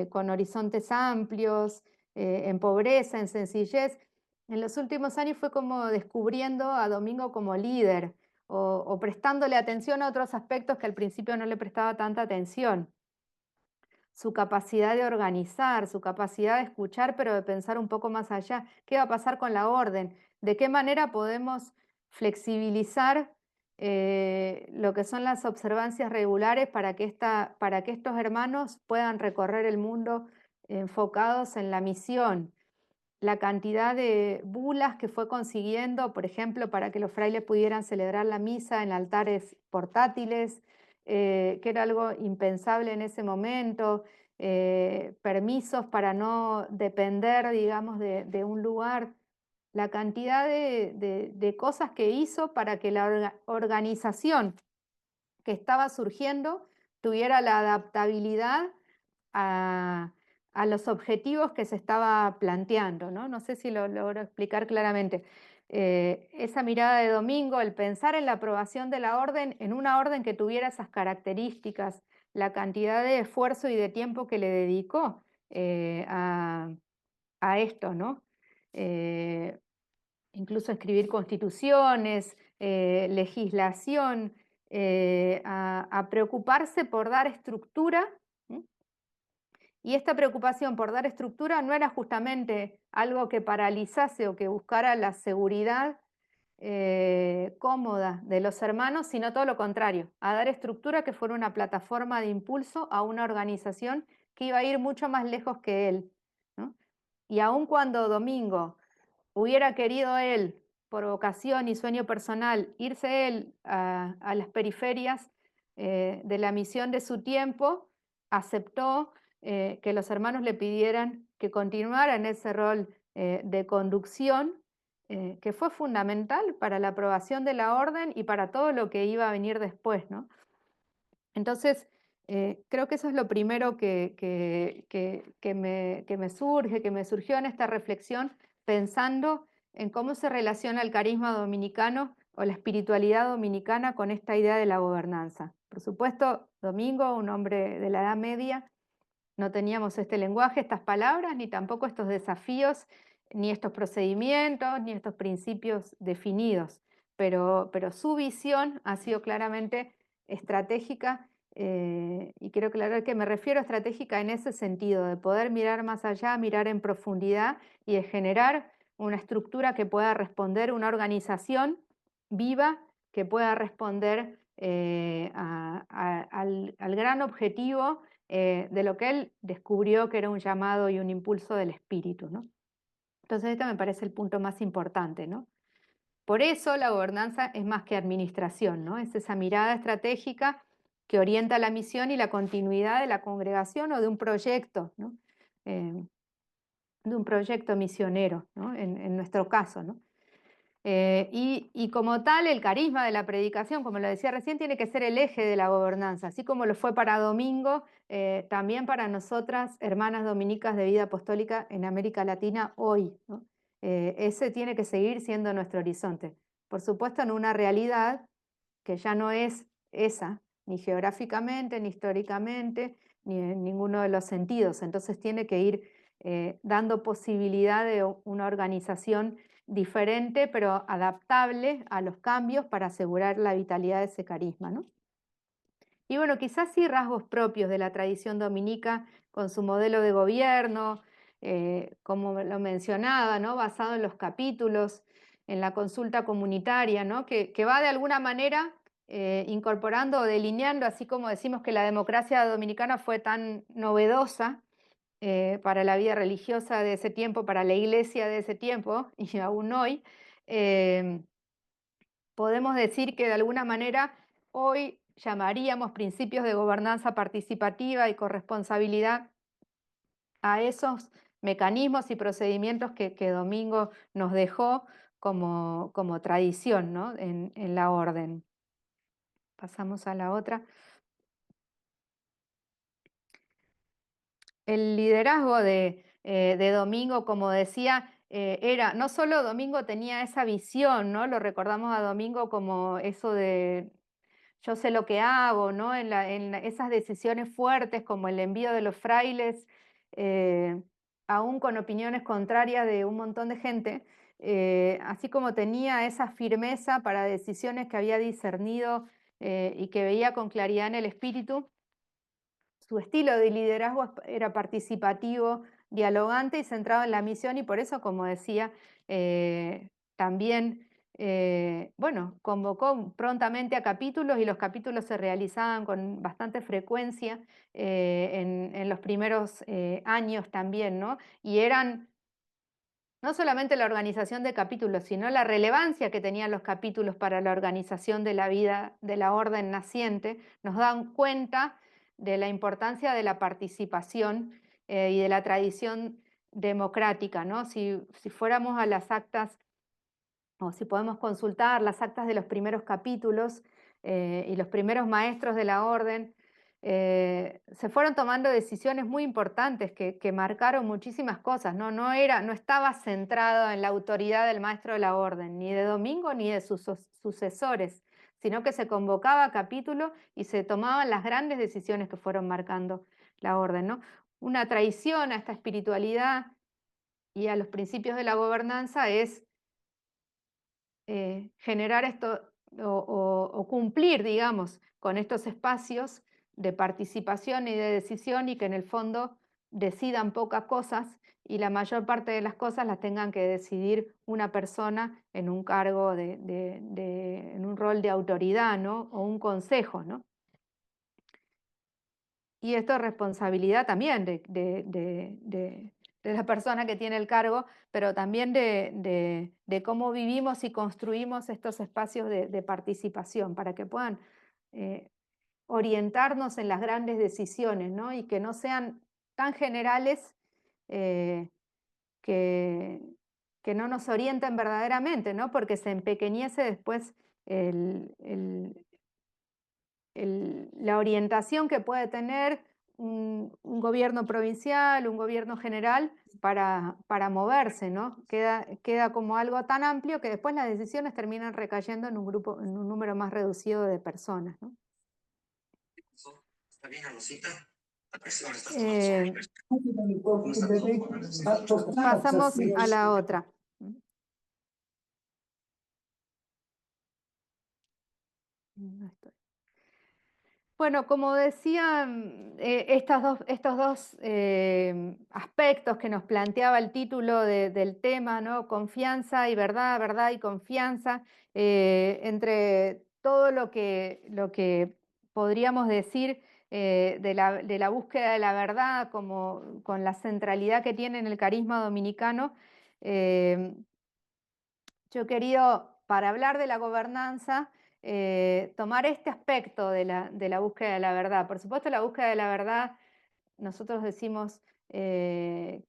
con horizontes amplios, en pobreza, en sencillez. En los últimos años fue como descubriendo a Domingo como líder o prestándole atención a otros aspectos que al principio no le prestaba tanta atención. Su capacidad de organizar, su capacidad de escuchar, pero de pensar un poco más allá. ¿Qué va a pasar con la orden? ¿De qué manera podemos flexibilizar lo que son las observancias regulares para que estos hermanos puedan recorrer el mundo enfocados en la misión? La cantidad de bulas que fue consiguiendo, por ejemplo, para que los frailes pudieran celebrar la misa en altares portátiles, que era algo impensable en ese momento, permisos para no depender, digamos, de un lugar, la cantidad de cosas que hizo para que la organización que estaba surgiendo tuviera la adaptabilidad a los objetivos que se estaba planteando, ¿no? No sé si lo logro explicar claramente. Esa mirada de Domingo, el pensar en la aprobación de la orden, en una orden que tuviera esas características, la cantidad de esfuerzo y de tiempo que le dedicó a esto, ¿no? Incluso escribir constituciones, legislación, a preocuparse por dar estructura. Y esta preocupación por dar estructura no era justamente algo que paralizase o que buscara la seguridad cómoda de los hermanos, sino todo lo contrario, a dar estructura que fuera una plataforma de impulso a una organización que iba a ir mucho más lejos que él, ¿no? Y aun cuando Domingo hubiera querido él, por vocación y sueño personal, irse él a las periferias de la misión de su tiempo, aceptó que los hermanos le pidieran que continuara en ese rol de conducción, que fue fundamental para la aprobación de la orden y para todo lo que iba a venir después, ¿no? Entonces, creo que eso es lo primero que me surge, que me surgió en esta reflexión, pensando en cómo se relaciona el carisma dominicano o la espiritualidad dominicana con esta idea de la gobernanza. Por supuesto, Domingo, un hombre de la Edad Media, no teníamos este lenguaje, estas palabras, ni tampoco estos desafíos, ni estos procedimientos, ni estos principios definidos, pero su visión ha sido claramente estratégica y quiero aclarar que me refiero a estratégica en ese sentido, de poder mirar más allá, mirar en profundidad y de generar una estructura que pueda responder, una organización viva que pueda responder al gran objetivo de lo que él descubrió que era un llamado y un impulso del espíritu, ¿no? Entonces este me parece el punto más importante, ¿no? Por eso la gobernanza es más que administración, ¿no? Es esa mirada estratégica que orienta la misión y la continuidad de la congregación o de un proyecto, ¿no? De un proyecto misionero, ¿no? En nuestro caso, ¿no? Y como tal, el carisma de la predicación, como lo decía recién, tiene que ser el eje de la gobernanza, así como lo fue para Domingo, también para nosotras, hermanas dominicas de vida apostólica en América Latina hoy, ¿no? Ese tiene que seguir siendo nuestro horizonte. Por supuesto, en una realidad que ya no es esa, ni geográficamente, ni históricamente, ni en ninguno de los sentidos. Entonces tiene que ir dando posibilidad de una organización diferente, pero adaptable a los cambios para asegurar la vitalidad de ese carisma, ¿no? Y bueno, quizás sí rasgos propios de la tradición dominica con su modelo de gobierno, como lo mencionaba, ¿no? Basado en los capítulos, en la consulta comunitaria, ¿no? Que va de alguna manera incorporando o delineando, así como decimos que la democracia dominicana fue tan novedosa para la vida religiosa de ese tiempo, para la iglesia de ese tiempo y aún hoy, podemos decir que de alguna manera hoy llamaríamos principios de gobernanza participativa y corresponsabilidad a esos mecanismos y procedimientos que Domingo nos dejó como tradición, ¿no? en la orden. Pasamos a la otra. El liderazgo de Domingo, como decía, era, no solo Domingo tenía esa visión, ¿no? Lo recordamos a Domingo como eso de yo sé lo que hago, ¿no? En esas decisiones fuertes como el envío de los frailes, aún con opiniones contrarias de un montón de gente, así como tenía esa firmeza para decisiones que había discernido y que veía con claridad en el espíritu. Su estilo de liderazgo era participativo, dialogante y centrado en la misión y por eso, como decía, también, bueno, convocó prontamente a capítulos y los capítulos se realizaban con bastante frecuencia en los primeros años también, ¿no? Y eran no solamente la organización de capítulos, sino la relevancia que tenían los capítulos para la organización de la vida de la orden naciente, nos dan cuenta de la importancia de la participación y de la tradición democrática, ¿no? Si fuéramos a las actas, o si podemos consultar las actas de los primeros capítulos y los primeros maestros de la orden, se fueron tomando decisiones muy importantes que marcaron muchísimas cosas, ¿no? No estaba centrado en la autoridad del maestro de la orden, ni de Domingo ni de sus sucesores, sino que se convocaba a capítulo y se tomaban las grandes decisiones que fueron marcando la orden, ¿no? Una traición a esta espiritualidad y a los principios de la gobernanza es generar esto o cumplir, digamos, con estos espacios de participación y de decisión y que en el fondo decidan pocas cosas y la mayor parte de las cosas las tengan que decidir una persona en un cargo en un rol de autoridad, ¿no? O un consejo, ¿no? Y esto es responsabilidad también de la persona que tiene el cargo, pero también de cómo vivimos y construimos estos espacios de participación para que puedan orientarnos en las grandes decisiones, ¿no? Y que no sean tan generales que no nos orienten verdaderamente, ¿no? Porque se empequeñece después la orientación que puede tener un gobierno provincial, un gobierno general para moverse, ¿no? Queda como algo tan amplio que después las decisiones terminan recayendo en un número más reducido de personas, ¿no? Pasamos a la otra. No estoy. Bueno, como decía, estos dos aspectos que nos planteaba el título del tema, ¿no? Confianza y verdad, verdad y confianza, entre todo lo que podríamos decir de la búsqueda de la verdad, como con la centralidad que tiene en el carisma dominicano, yo he querido, para hablar de la gobernanza, tomar este aspecto de la búsqueda de la verdad. Por supuesto, la búsqueda de la verdad, nosotros decimos que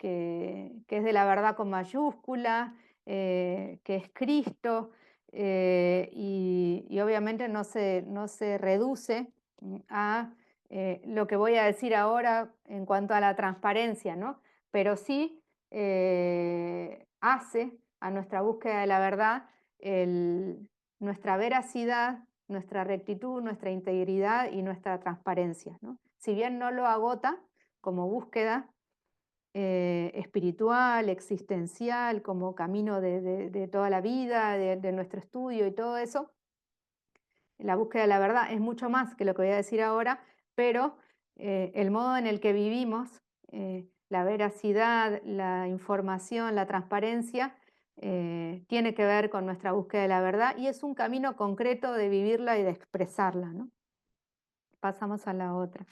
es de la verdad con mayúscula, que es Cristo, y obviamente no se reduce a lo que voy a decir ahora en cuanto a la transparencia, ¿no? Pero sí hace a nuestra búsqueda de la verdad nuestra veracidad, nuestra rectitud, nuestra integridad y nuestra transparencia, ¿no? Si bien no lo agota como búsqueda espiritual, existencial, como camino de toda la vida, de nuestro estudio y todo eso, la búsqueda de la verdad es mucho más que lo que voy a decir ahora, pero el modo en el que vivimos, la veracidad, la información, la transparencia, tiene que ver con nuestra búsqueda de la verdad y es un camino concreto de vivirla y de expresarla, ¿no? Pasamos a la otra.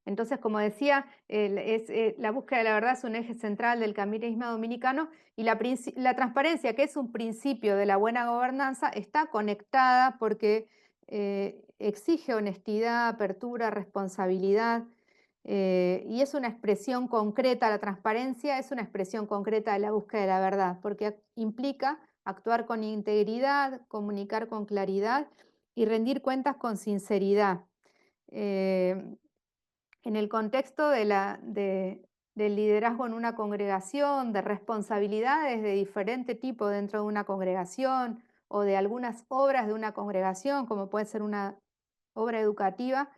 Entonces, como decía, la búsqueda de la verdad es un eje central del carisma dominicano y la transparencia, que es un principio de la buena gobernanza, está conectada porque exige honestidad, apertura, responsabilidad, y es una expresión concreta, la transparencia es una expresión concreta de la búsqueda de la verdad, porque implica actuar con integridad, comunicar con claridad y rendir cuentas con sinceridad. En el contexto del liderazgo en una congregación, de responsabilidades de diferente tipo dentro de una congregación o de algunas obras de una congregación, como puede ser una obra educativa,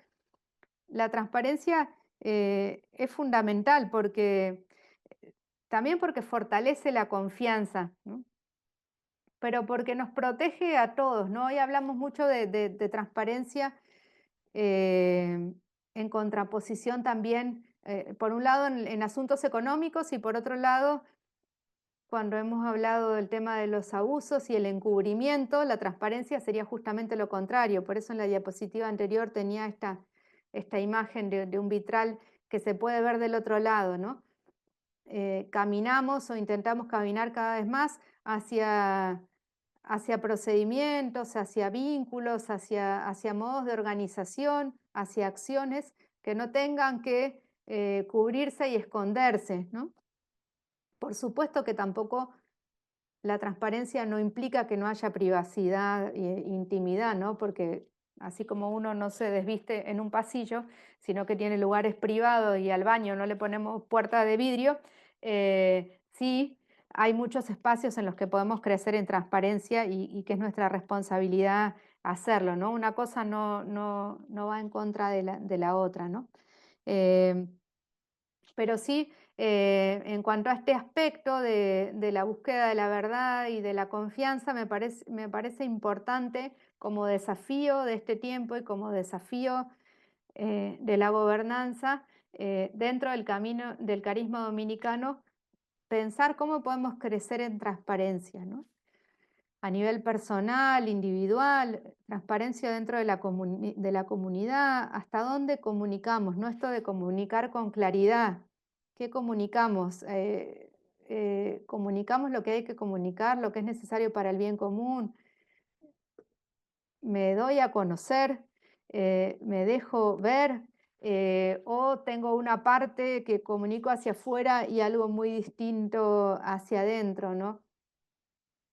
la transparencia es fundamental también porque fortalece la confianza, ¿no? Pero porque nos protege a todos, ¿no? Hoy hablamos mucho de transparencia en contraposición también, por un lado en asuntos económicos y por otro lado, cuando hemos hablado del tema de los abusos y el encubrimiento, la transparencia sería justamente lo contrario. Por eso en la diapositiva anterior tenía esta imagen de un vitral que se puede ver del otro lado, ¿no? Caminamos o intentamos caminar cada vez más hacia procedimientos, hacia vínculos, hacia modos de organización, hacia acciones que no tengan que cubrirse y esconderse, ¿no? Por supuesto que tampoco la transparencia no implica que no haya privacidad e intimidad, ¿no? Porque así como uno no se desviste en un pasillo, sino que tiene lugares privados y al baño no le ponemos puerta de vidrio, sí hay muchos espacios en los que podemos crecer en transparencia y que es nuestra responsabilidad hacerlo, ¿no? Una cosa no va en contra de la otra, ¿no? Pero sí, en cuanto a este aspecto de la búsqueda de la verdad y de la confianza, me parece importante como desafío de este tiempo y como desafío de la gobernanza dentro del camino del carisma dominicano, pensar cómo podemos crecer en transparencia, ¿no? A nivel personal, individual, transparencia dentro de la comunidad, hasta dónde comunicamos, ¿no? Esto de comunicar con claridad. ¿Qué comunicamos? ¿Comunicamos lo que hay que comunicar, lo que es necesario para el bien común? ¿Me doy a conocer? ¿Me dejo ver? ¿O tengo una parte que comunico hacia afuera y algo muy distinto hacia adentro, ¿no?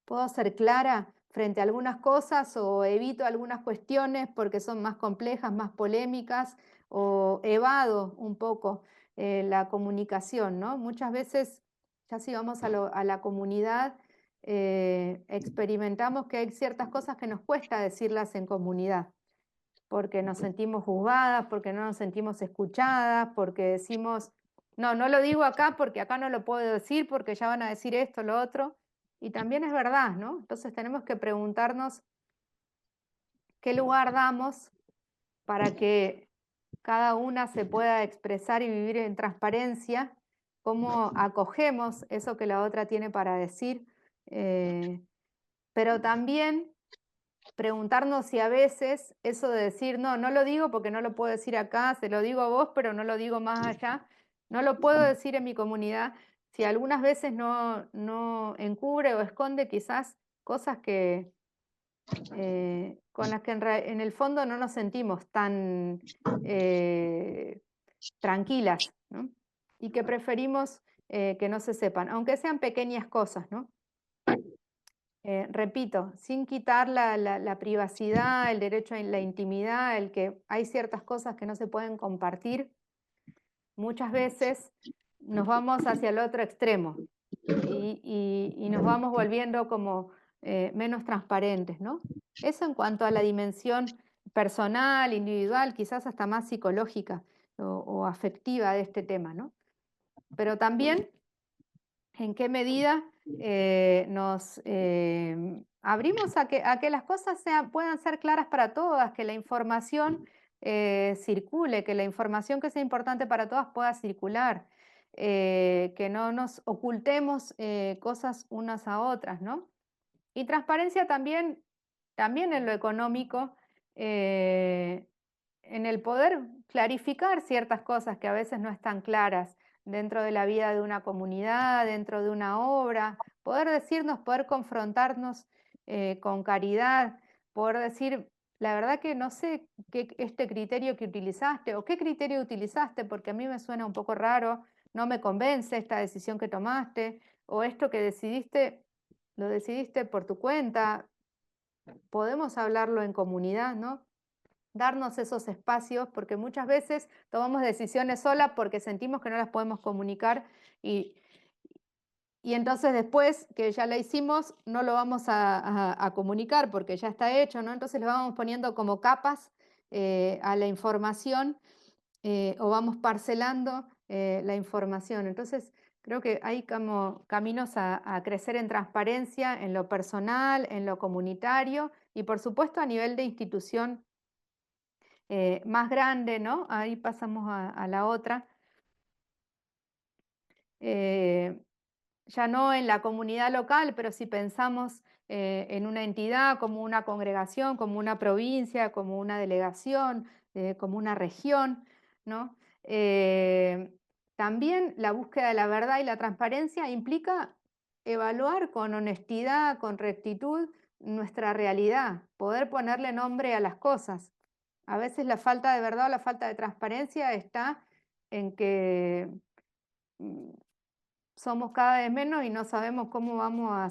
¿Puedo ser clara frente a algunas cosas o evito algunas cuestiones porque son más complejas, más polémicas o evado un poco la comunicación, ¿no? Muchas veces, ya si vamos a la comunidad, experimentamos que hay ciertas cosas que nos cuesta decirlas en comunidad, porque nos sentimos juzgadas, porque no nos sentimos escuchadas, porque decimos, no lo digo acá porque acá no lo puedo decir porque ya van a decir esto, lo otro. Y también es verdad, ¿no? Entonces tenemos que preguntarnos qué lugar damos para que cada una se pueda expresar y vivir en transparencia, cómo acogemos eso que la otra tiene para decir, pero también preguntarnos si a veces eso de decir, no lo digo porque no lo puedo decir acá, se lo digo a vos, pero no lo digo más allá, no lo puedo decir en mi comunidad, si algunas veces no encubre o esconde quizás cosas que, con las que en el fondo no nos sentimos tan tranquilas, ¿no? y que preferimos que no se sepan, aunque sean pequeñas cosas, ¿no? Repito, sin quitar la privacidad, el derecho a la intimidad, el que hay ciertas cosas que no se pueden compartir, muchas veces nos vamos hacia el otro extremo y nos vamos volviendo como menos transparentes, ¿no? Eso en cuanto a la dimensión personal, individual, quizás hasta más psicológica o afectiva de este tema, ¿no? Pero también en qué medida nos abrimos a que las cosas puedan ser claras para todas, que la información circule, que la información que sea importante para todas pueda circular, que no nos ocultemos cosas unas a otras, ¿no? Y transparencia también en lo económico, en el poder clarificar ciertas cosas que a veces no están claras dentro de la vida de una comunidad, dentro de una obra, poder decirnos, poder confrontarnos con caridad, poder decir, la verdad que no sé este criterio que utilizaste o qué criterio utilizaste, porque a mí me suena un poco raro, no me convence esta decisión que tomaste, o esto que decidiste, lo decidiste por tu cuenta. Podemos hablarlo en comunidad, ¿no? Darnos esos espacios, porque muchas veces tomamos decisiones solas porque sentimos que no las podemos comunicar y entonces después que ya la hicimos no lo vamos a comunicar porque ya está hecho, ¿no? Entonces le vamos poniendo como capas a la información o vamos parcelando la información. Entonces creo que hay como caminos a crecer en transparencia, en lo personal, en lo comunitario y por supuesto a nivel de institución más grande, ¿no? Ahí pasamos a la otra. Ya no en la comunidad local, pero si pensamos en una entidad como una congregación, como una provincia, como una delegación, como una región, ¿no? También la búsqueda de la verdad y la transparencia implica evaluar con honestidad, con rectitud, nuestra realidad, poder ponerle nombre a las cosas. A veces la falta de verdad o la falta de transparencia está en que somos cada vez menos y no sabemos cómo vamos a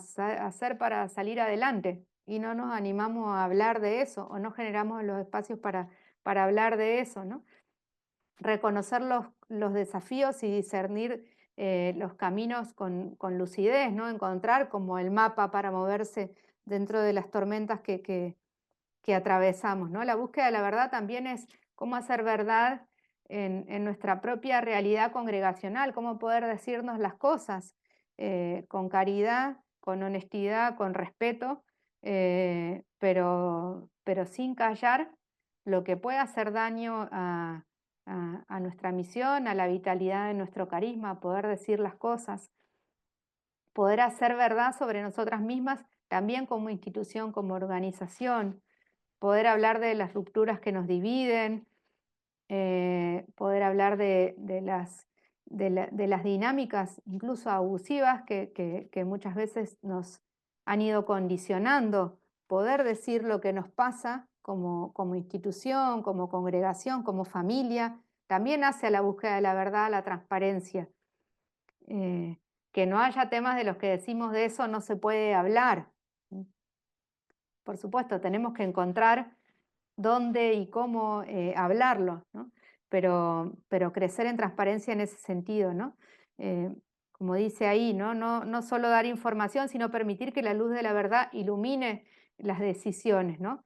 hacer para salir adelante y no nos animamos a hablar de eso o no generamos los espacios para hablar de eso, ¿no? Reconocer los desafíos y discernir los caminos con lucidez, ¿no? Encontrar como el mapa para moverse dentro de las tormentas que atravesamos, ¿no? La búsqueda de la verdad también es cómo hacer verdad en nuestra propia realidad congregacional, cómo poder decirnos las cosas con caridad, con honestidad, con respeto, pero sin callar lo que puede hacer daño a nuestra misión, a la vitalidad de nuestro carisma, poder decir las cosas, poder hacer verdad sobre nosotras mismas, también como institución, como organización, poder hablar de las rupturas que nos dividen, poder hablar de las dinámicas incluso abusivas que muchas veces nos han ido condicionando, poder decir lo que nos pasa como institución, como congregación, como familia, también hace a la búsqueda de la verdad, la transparencia. Que no haya temas de los que decimos de eso no se puede hablar. Por supuesto, tenemos que encontrar dónde y cómo hablarlo, ¿no? Pero crecer en transparencia en ese sentido, ¿no? Como dice ahí, ¿no? No solo dar información, sino permitir que la luz de la verdad ilumine las decisiones, ¿no?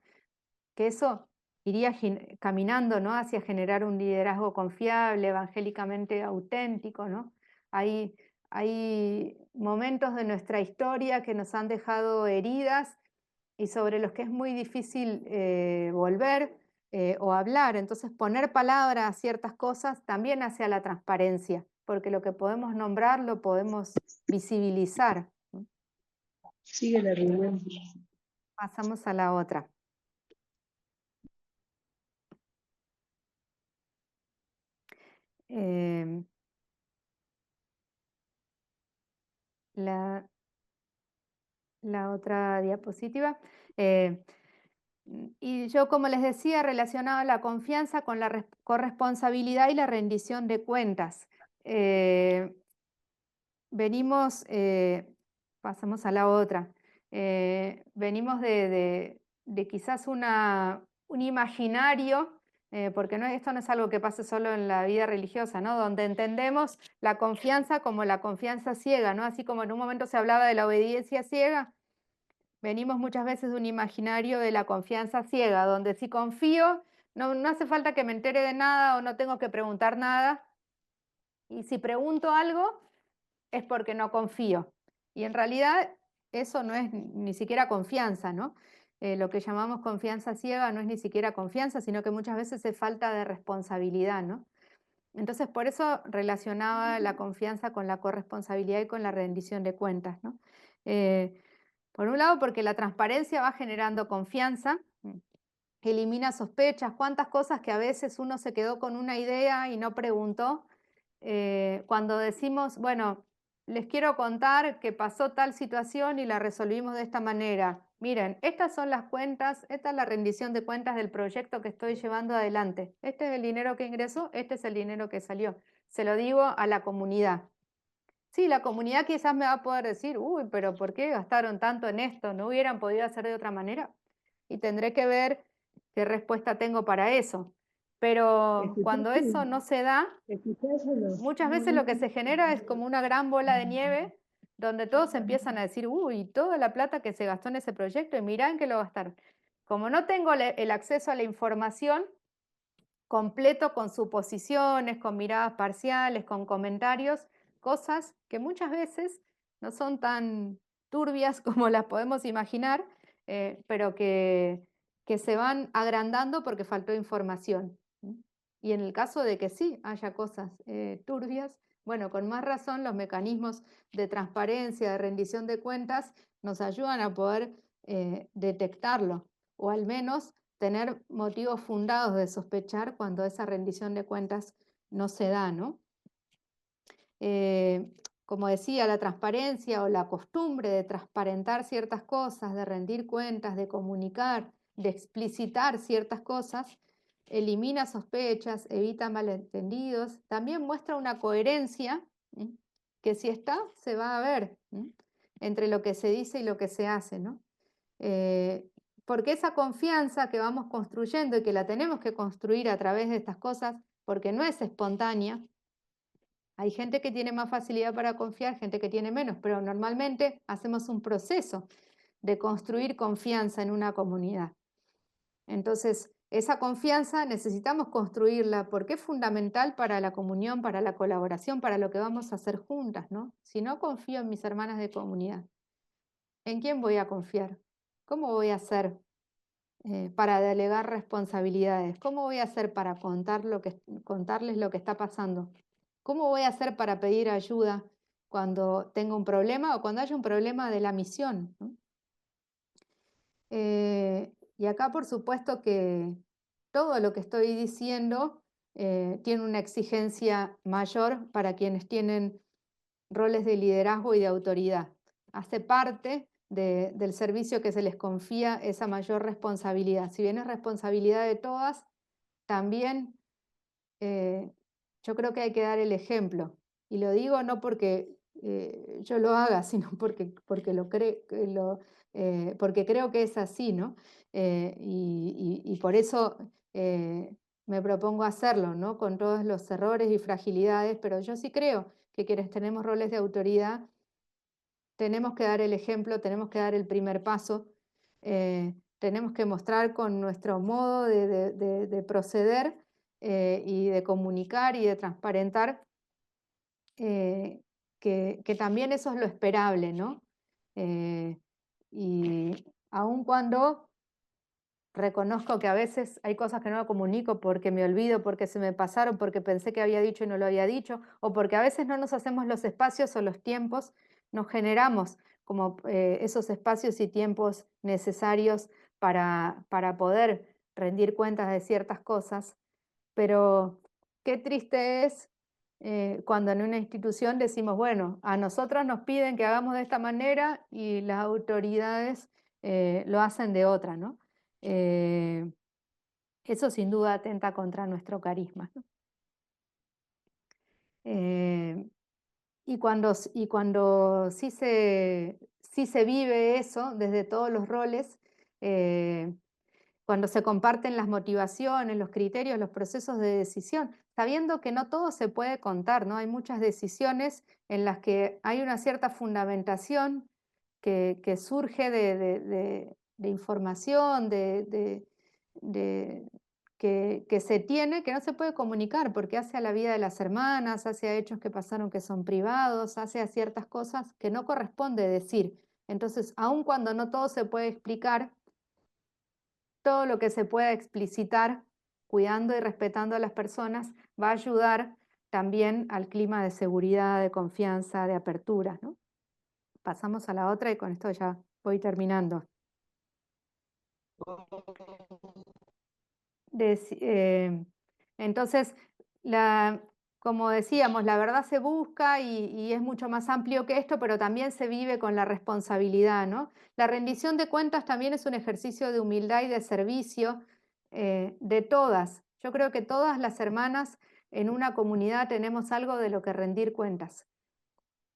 Que eso iría caminando, ¿no? Hacia generar un liderazgo confiable, evangélicamente auténtico, ¿no? Hay momentos de nuestra historia que nos han dejado heridas y sobre los que es muy difícil volver o hablar. Entonces, poner palabra a ciertas cosas también hacia la transparencia, porque lo que podemos nombrar lo podemos visibilizar. Sigue la reunión. Pasamos a la otra. La otra diapositiva. Y yo, como les decía, relacionaba la confianza con la corresponsabilidad y la rendición de cuentas. Venimos, pasamos a la otra, venimos de quizás un imaginario, porque esto no es algo que pase solo en la vida religiosa, ¿no? Donde entendemos la confianza como la confianza ciega, ¿no? Así como en un momento se hablaba de la obediencia ciega, venimos muchas veces de un imaginario de la confianza ciega, donde si confío, no hace falta que me entere de nada o no tengo que preguntar nada, y si pregunto algo es porque no confío. Y en realidad eso no es ni siquiera confianza, ¿no? Lo que llamamos confianza ciega no es ni siquiera confianza, sino que muchas veces es falta de responsabilidad, ¿no? Entonces, por eso relacionaba la confianza con la corresponsabilidad y con la rendición de cuentas, ¿no? Por un lado, porque la transparencia va generando confianza, elimina sospechas, cuántas cosas que a veces uno se quedó con una idea y no preguntó. Cuando decimos, bueno, les quiero contar que pasó tal situación y la resolvimos de esta manera. Miren, estas son las cuentas, esta es la rendición de cuentas del proyecto que estoy llevando adelante. Este es el dinero que ingresó, este es el dinero que salió. Se lo digo a la comunidad. Sí, la comunidad quizás me va a poder decir, uy, pero ¿por qué gastaron tanto en esto? ¿No hubieran podido hacer de otra manera? Y tendré que ver qué respuesta tengo para eso. Pero cuando eso no se da, muchas veces lo que se genera es como una gran bola de nieve donde todos empiezan a decir, uy, toda la plata que se gastó en ese proyecto y mirá en qué lo gastaron. Como no tengo el acceso a la información completo con suposiciones, con miradas parciales, con comentarios, cosas que muchas veces no son tan turbias como las podemos imaginar, pero que se van agrandando porque faltó información. Y en el caso de que sí haya cosas turbias, bueno, con más razón los mecanismos de transparencia, de rendición de cuentas, nos ayudan a poder detectarlo, o al menos tener motivos fundados de sospechar cuando esa rendición de cuentas no se da, ¿no? Como decía, la transparencia o la costumbre de transparentar ciertas cosas, de rendir cuentas, de comunicar, de explicitar ciertas cosas, elimina sospechas, evita malentendidos, también muestra una coherencia, que si está, se va a ver, entre lo que se dice y lo que se hace, ¿no? Porque esa confianza que vamos construyendo y que la tenemos que construir a través de estas cosas, porque no es espontánea, hay gente que tiene más facilidad para confiar, gente que tiene menos, pero normalmente hacemos un proceso de construir confianza en una comunidad. Entonces, esa confianza necesitamos construirla porque es fundamental para la comunión, para la colaboración, para lo que vamos a hacer juntas, ¿no? Si no confío en mis hermanas de comunidad, ¿en quién voy a confiar? ¿Cómo voy a hacer para delegar responsabilidades? ¿Cómo voy a hacer para contarles lo que está pasando? ¿Cómo voy a hacer para pedir ayuda cuando tengo un problema o cuando haya un problema de la misión, ¿no? Y acá, por supuesto, que todo lo que estoy diciendo tiene una exigencia mayor para quienes tienen roles de liderazgo y de autoridad. Hace parte del servicio que se les confía esa mayor responsabilidad. Si bien es responsabilidad de todas, también yo creo que hay que dar el ejemplo. Y lo digo no porque yo lo haga, sino porque creo que es así, ¿no? Y por eso me propongo hacerlo, ¿no? Con todos los errores y fragilidades, pero yo sí creo que quienes tenemos roles de autoridad tenemos que dar el ejemplo, tenemos que dar el primer paso, tenemos que mostrar con nuestro modo de proceder y de comunicar y de transparentar que también eso es lo esperable, ¿no? Y aun cuando reconozco que a veces hay cosas que no comunico porque me olvido, porque se me pasaron, porque pensé que había dicho y no lo había dicho, o porque a veces no nos hacemos los espacios o los tiempos, nos generamos como esos espacios y tiempos necesarios para poder rendir cuentas de ciertas cosas. Pero qué triste es cuando en una institución decimos, bueno, a nosotros nos piden que hagamos de esta manera y las autoridades lo hacen de otra, ¿no? Eso sin duda atenta contra nuestro carisma, ¿no? cuando sí se vive eso desde todos los roles, cuando se comparten las motivaciones, los criterios, los procesos de decisión, sabiendo que no todo se puede contar, ¿no? Hay muchas decisiones en las que hay una cierta fundamentación que surge de información, que se tiene, que no se puede comunicar, porque hace a la vida de las hermanas, hace a hechos que pasaron que son privados, hace a ciertas cosas que no corresponde decir. Entonces, aun cuando no todo se puede explicar, todo lo que se pueda explicitar, cuidando y respetando a las personas, va a ayudar también al clima de seguridad, de confianza, de apertura, ¿no? Pasamos a la otra y con esto ya voy terminando. Entonces, como decíamos, la verdad se busca y es mucho más amplio que esto, pero también se vive con la responsabilidad, ¿no? La rendición de cuentas también es un ejercicio de humildad y de servicio de todas. Yo creo que todas las hermanas en una comunidad tenemos algo de lo que rendir cuentas.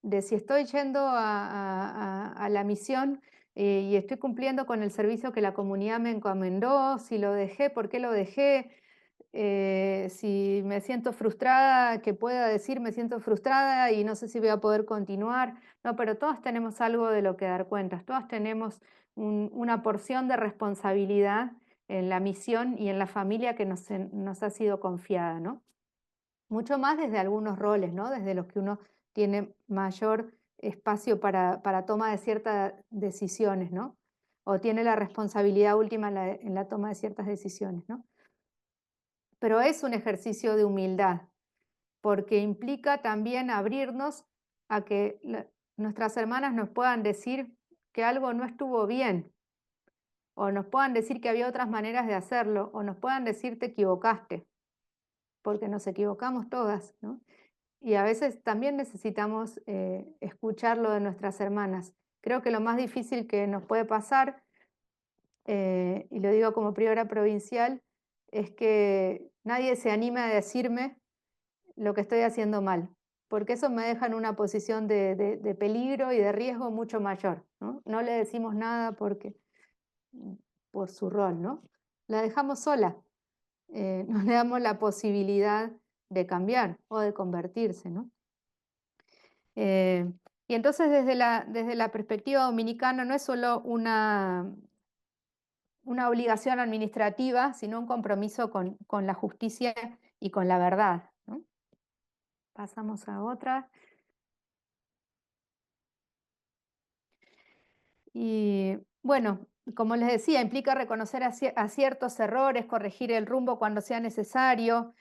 De si estoy yendo a la misión y estoy cumpliendo con el servicio que la comunidad me encomendó, si lo dejé, por qué lo dejé, si me siento frustrada, que pueda decir me siento frustrada y no sé si voy a poder continuar. No, pero todas tenemos algo de lo que dar cuentas, todas tenemos una porción de responsabilidad en la misión y en la familia que nos ha sido confiada, ¿no? Mucho más desde algunos roles, ¿no? Desde los que uno tiene mayor espacio para toma de ciertas decisiones, ¿no? O tiene la responsabilidad última en la toma de ciertas decisiones, ¿no? Pero es un ejercicio de humildad, porque implica también abrirnos a que nuestras hermanas nos puedan decir que algo no estuvo bien, o nos puedan decir que había otras maneras de hacerlo, o nos puedan decir te equivocaste, porque nos equivocamos todas, ¿no? Y a veces también necesitamos escucharlo de nuestras hermanas. Creo que lo más difícil que nos puede pasar, y lo digo como priora provincial, es que nadie se anime a decirme lo que estoy haciendo mal, porque eso me deja en una posición de peligro y de riesgo mucho mayor, ¿no? No le decimos nada por su rol, ¿no? La dejamos sola, no le damos la posibilidad de cambiar o de convertirse, ¿no? Y entonces desde la perspectiva dominicana no es solo una obligación administrativa, sino un compromiso con la justicia y con la verdad, ¿no? Pasamos a otra. Y bueno, como les decía, implica reconocer aciertos, errores, corregir el rumbo cuando sea necesario,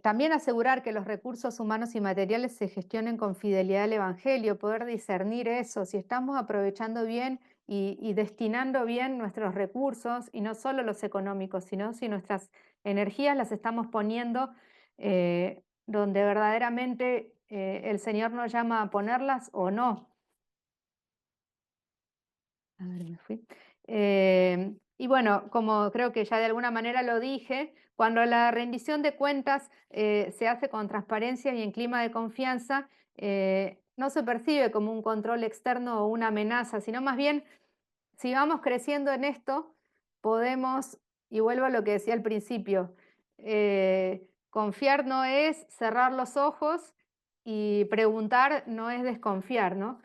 también asegurar que los recursos humanos y materiales se gestionen con fidelidad al Evangelio, poder discernir eso, si estamos aprovechando bien y destinando bien nuestros recursos, y no solo los económicos, sino si nuestras energías las estamos poniendo donde verdaderamente el Señor nos llama a ponerlas o no. A ver, me fui. Y bueno, como creo que ya de alguna manera lo dije, cuando la rendición de cuentas se hace con transparencia y en clima de confianza, no se percibe como un control externo o una amenaza, sino más bien, si vamos creciendo en esto, podemos, y vuelvo a lo que decía al principio, confiar no es cerrar los ojos y preguntar no es desconfiar, ¿no?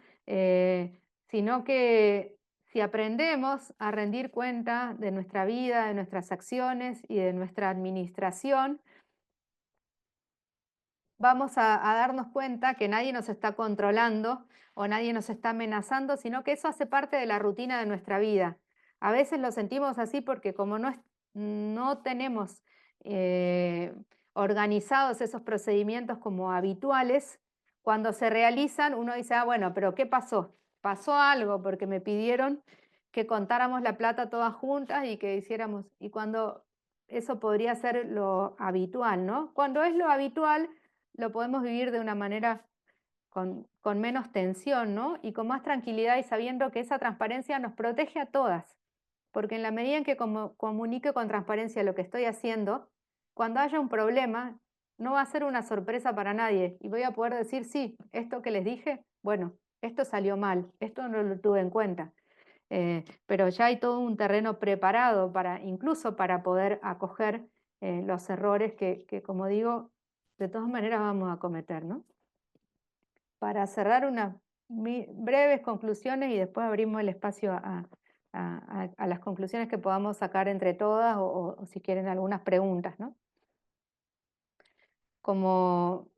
Sino que si aprendemos a rendir cuenta de nuestra vida, de nuestras acciones y de nuestra administración, vamos a darnos cuenta que nadie nos está controlando o nadie nos está amenazando, sino que eso hace parte de la rutina de nuestra vida. A veces lo sentimos así porque como no tenemos organizados esos procedimientos como habituales, cuando se realizan uno dice, ah, bueno, pero ¿qué pasó? Pasó algo porque me pidieron que contáramos la plata todas juntas y que hiciéramos, y cuando eso podría ser lo habitual, ¿no? Cuando es lo habitual, lo podemos vivir de una manera con menos tensión, ¿no? Y con más tranquilidad y sabiendo que esa transparencia nos protege a todas. Porque en la medida en que comunique con transparencia lo que estoy haciendo, cuando haya un problema, no va a ser una sorpresa para nadie y voy a poder decir, sí, esto que les dije, bueno, esto salió mal, esto no lo tuve en cuenta. Pero ya hay todo un terreno preparado incluso para poder acoger los errores que, como digo, de todas maneras vamos a cometer, ¿no? Para cerrar unas breves conclusiones y después abrimos el espacio a las conclusiones que podamos sacar entre todas o si quieren algunas preguntas, ¿no? Como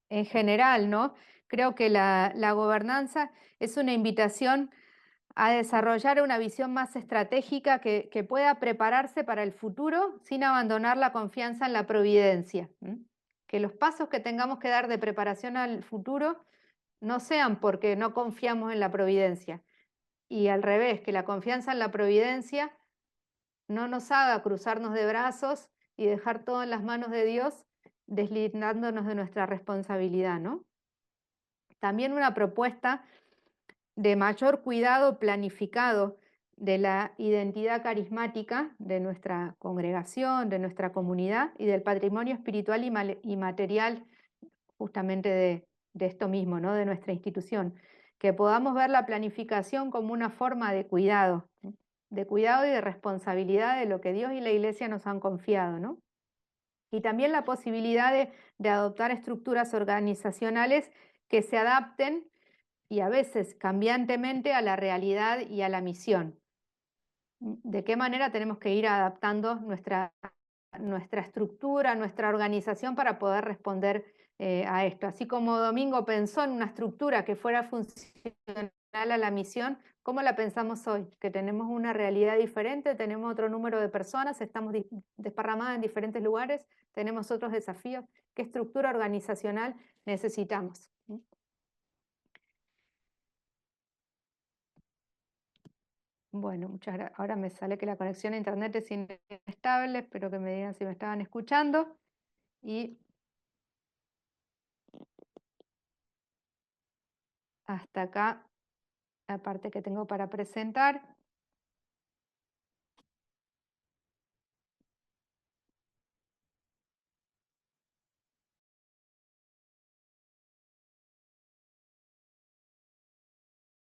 en general, ¿no? Creo que la gobernanza es una invitación a desarrollar una visión más estratégica que pueda prepararse para el futuro sin abandonar la confianza en la providencia. Que los pasos que tengamos que dar de preparación al futuro no sean porque no confiamos en la providencia. Y al revés, que la confianza en la providencia no nos haga cruzarnos de brazos y dejar todo en las manos de Dios, deslindándonos de nuestra responsabilidad, ¿no? También una propuesta de mayor cuidado planificado de la identidad carismática de nuestra congregación, de nuestra comunidad y del patrimonio espiritual y material justamente de esto mismo, ¿no? De nuestra institución. Que podamos ver la planificación como una forma de cuidado y de responsabilidad de lo que Dios y la Iglesia nos han confiado, ¿no? Y también la posibilidad de adoptar estructuras organizacionales que se adapten y a veces cambiantemente a la realidad y a la misión. ¿De qué manera tenemos que ir adaptando nuestra estructura, nuestra organización para poder responder a esto? Así como Domingo pensó en una estructura que fuera funcional a la misión, ¿cómo la pensamos hoy? Que tenemos una realidad diferente, tenemos otro número de personas, estamos desparramadas en diferentes lugares, tenemos otros desafíos. ¿Qué estructura organizacional necesitamos? Bueno, muchas gracias. Ahora me sale que la conexión a internet es inestable, espero que me digan si me estaban escuchando. Y hasta acá la parte que tengo para presentar.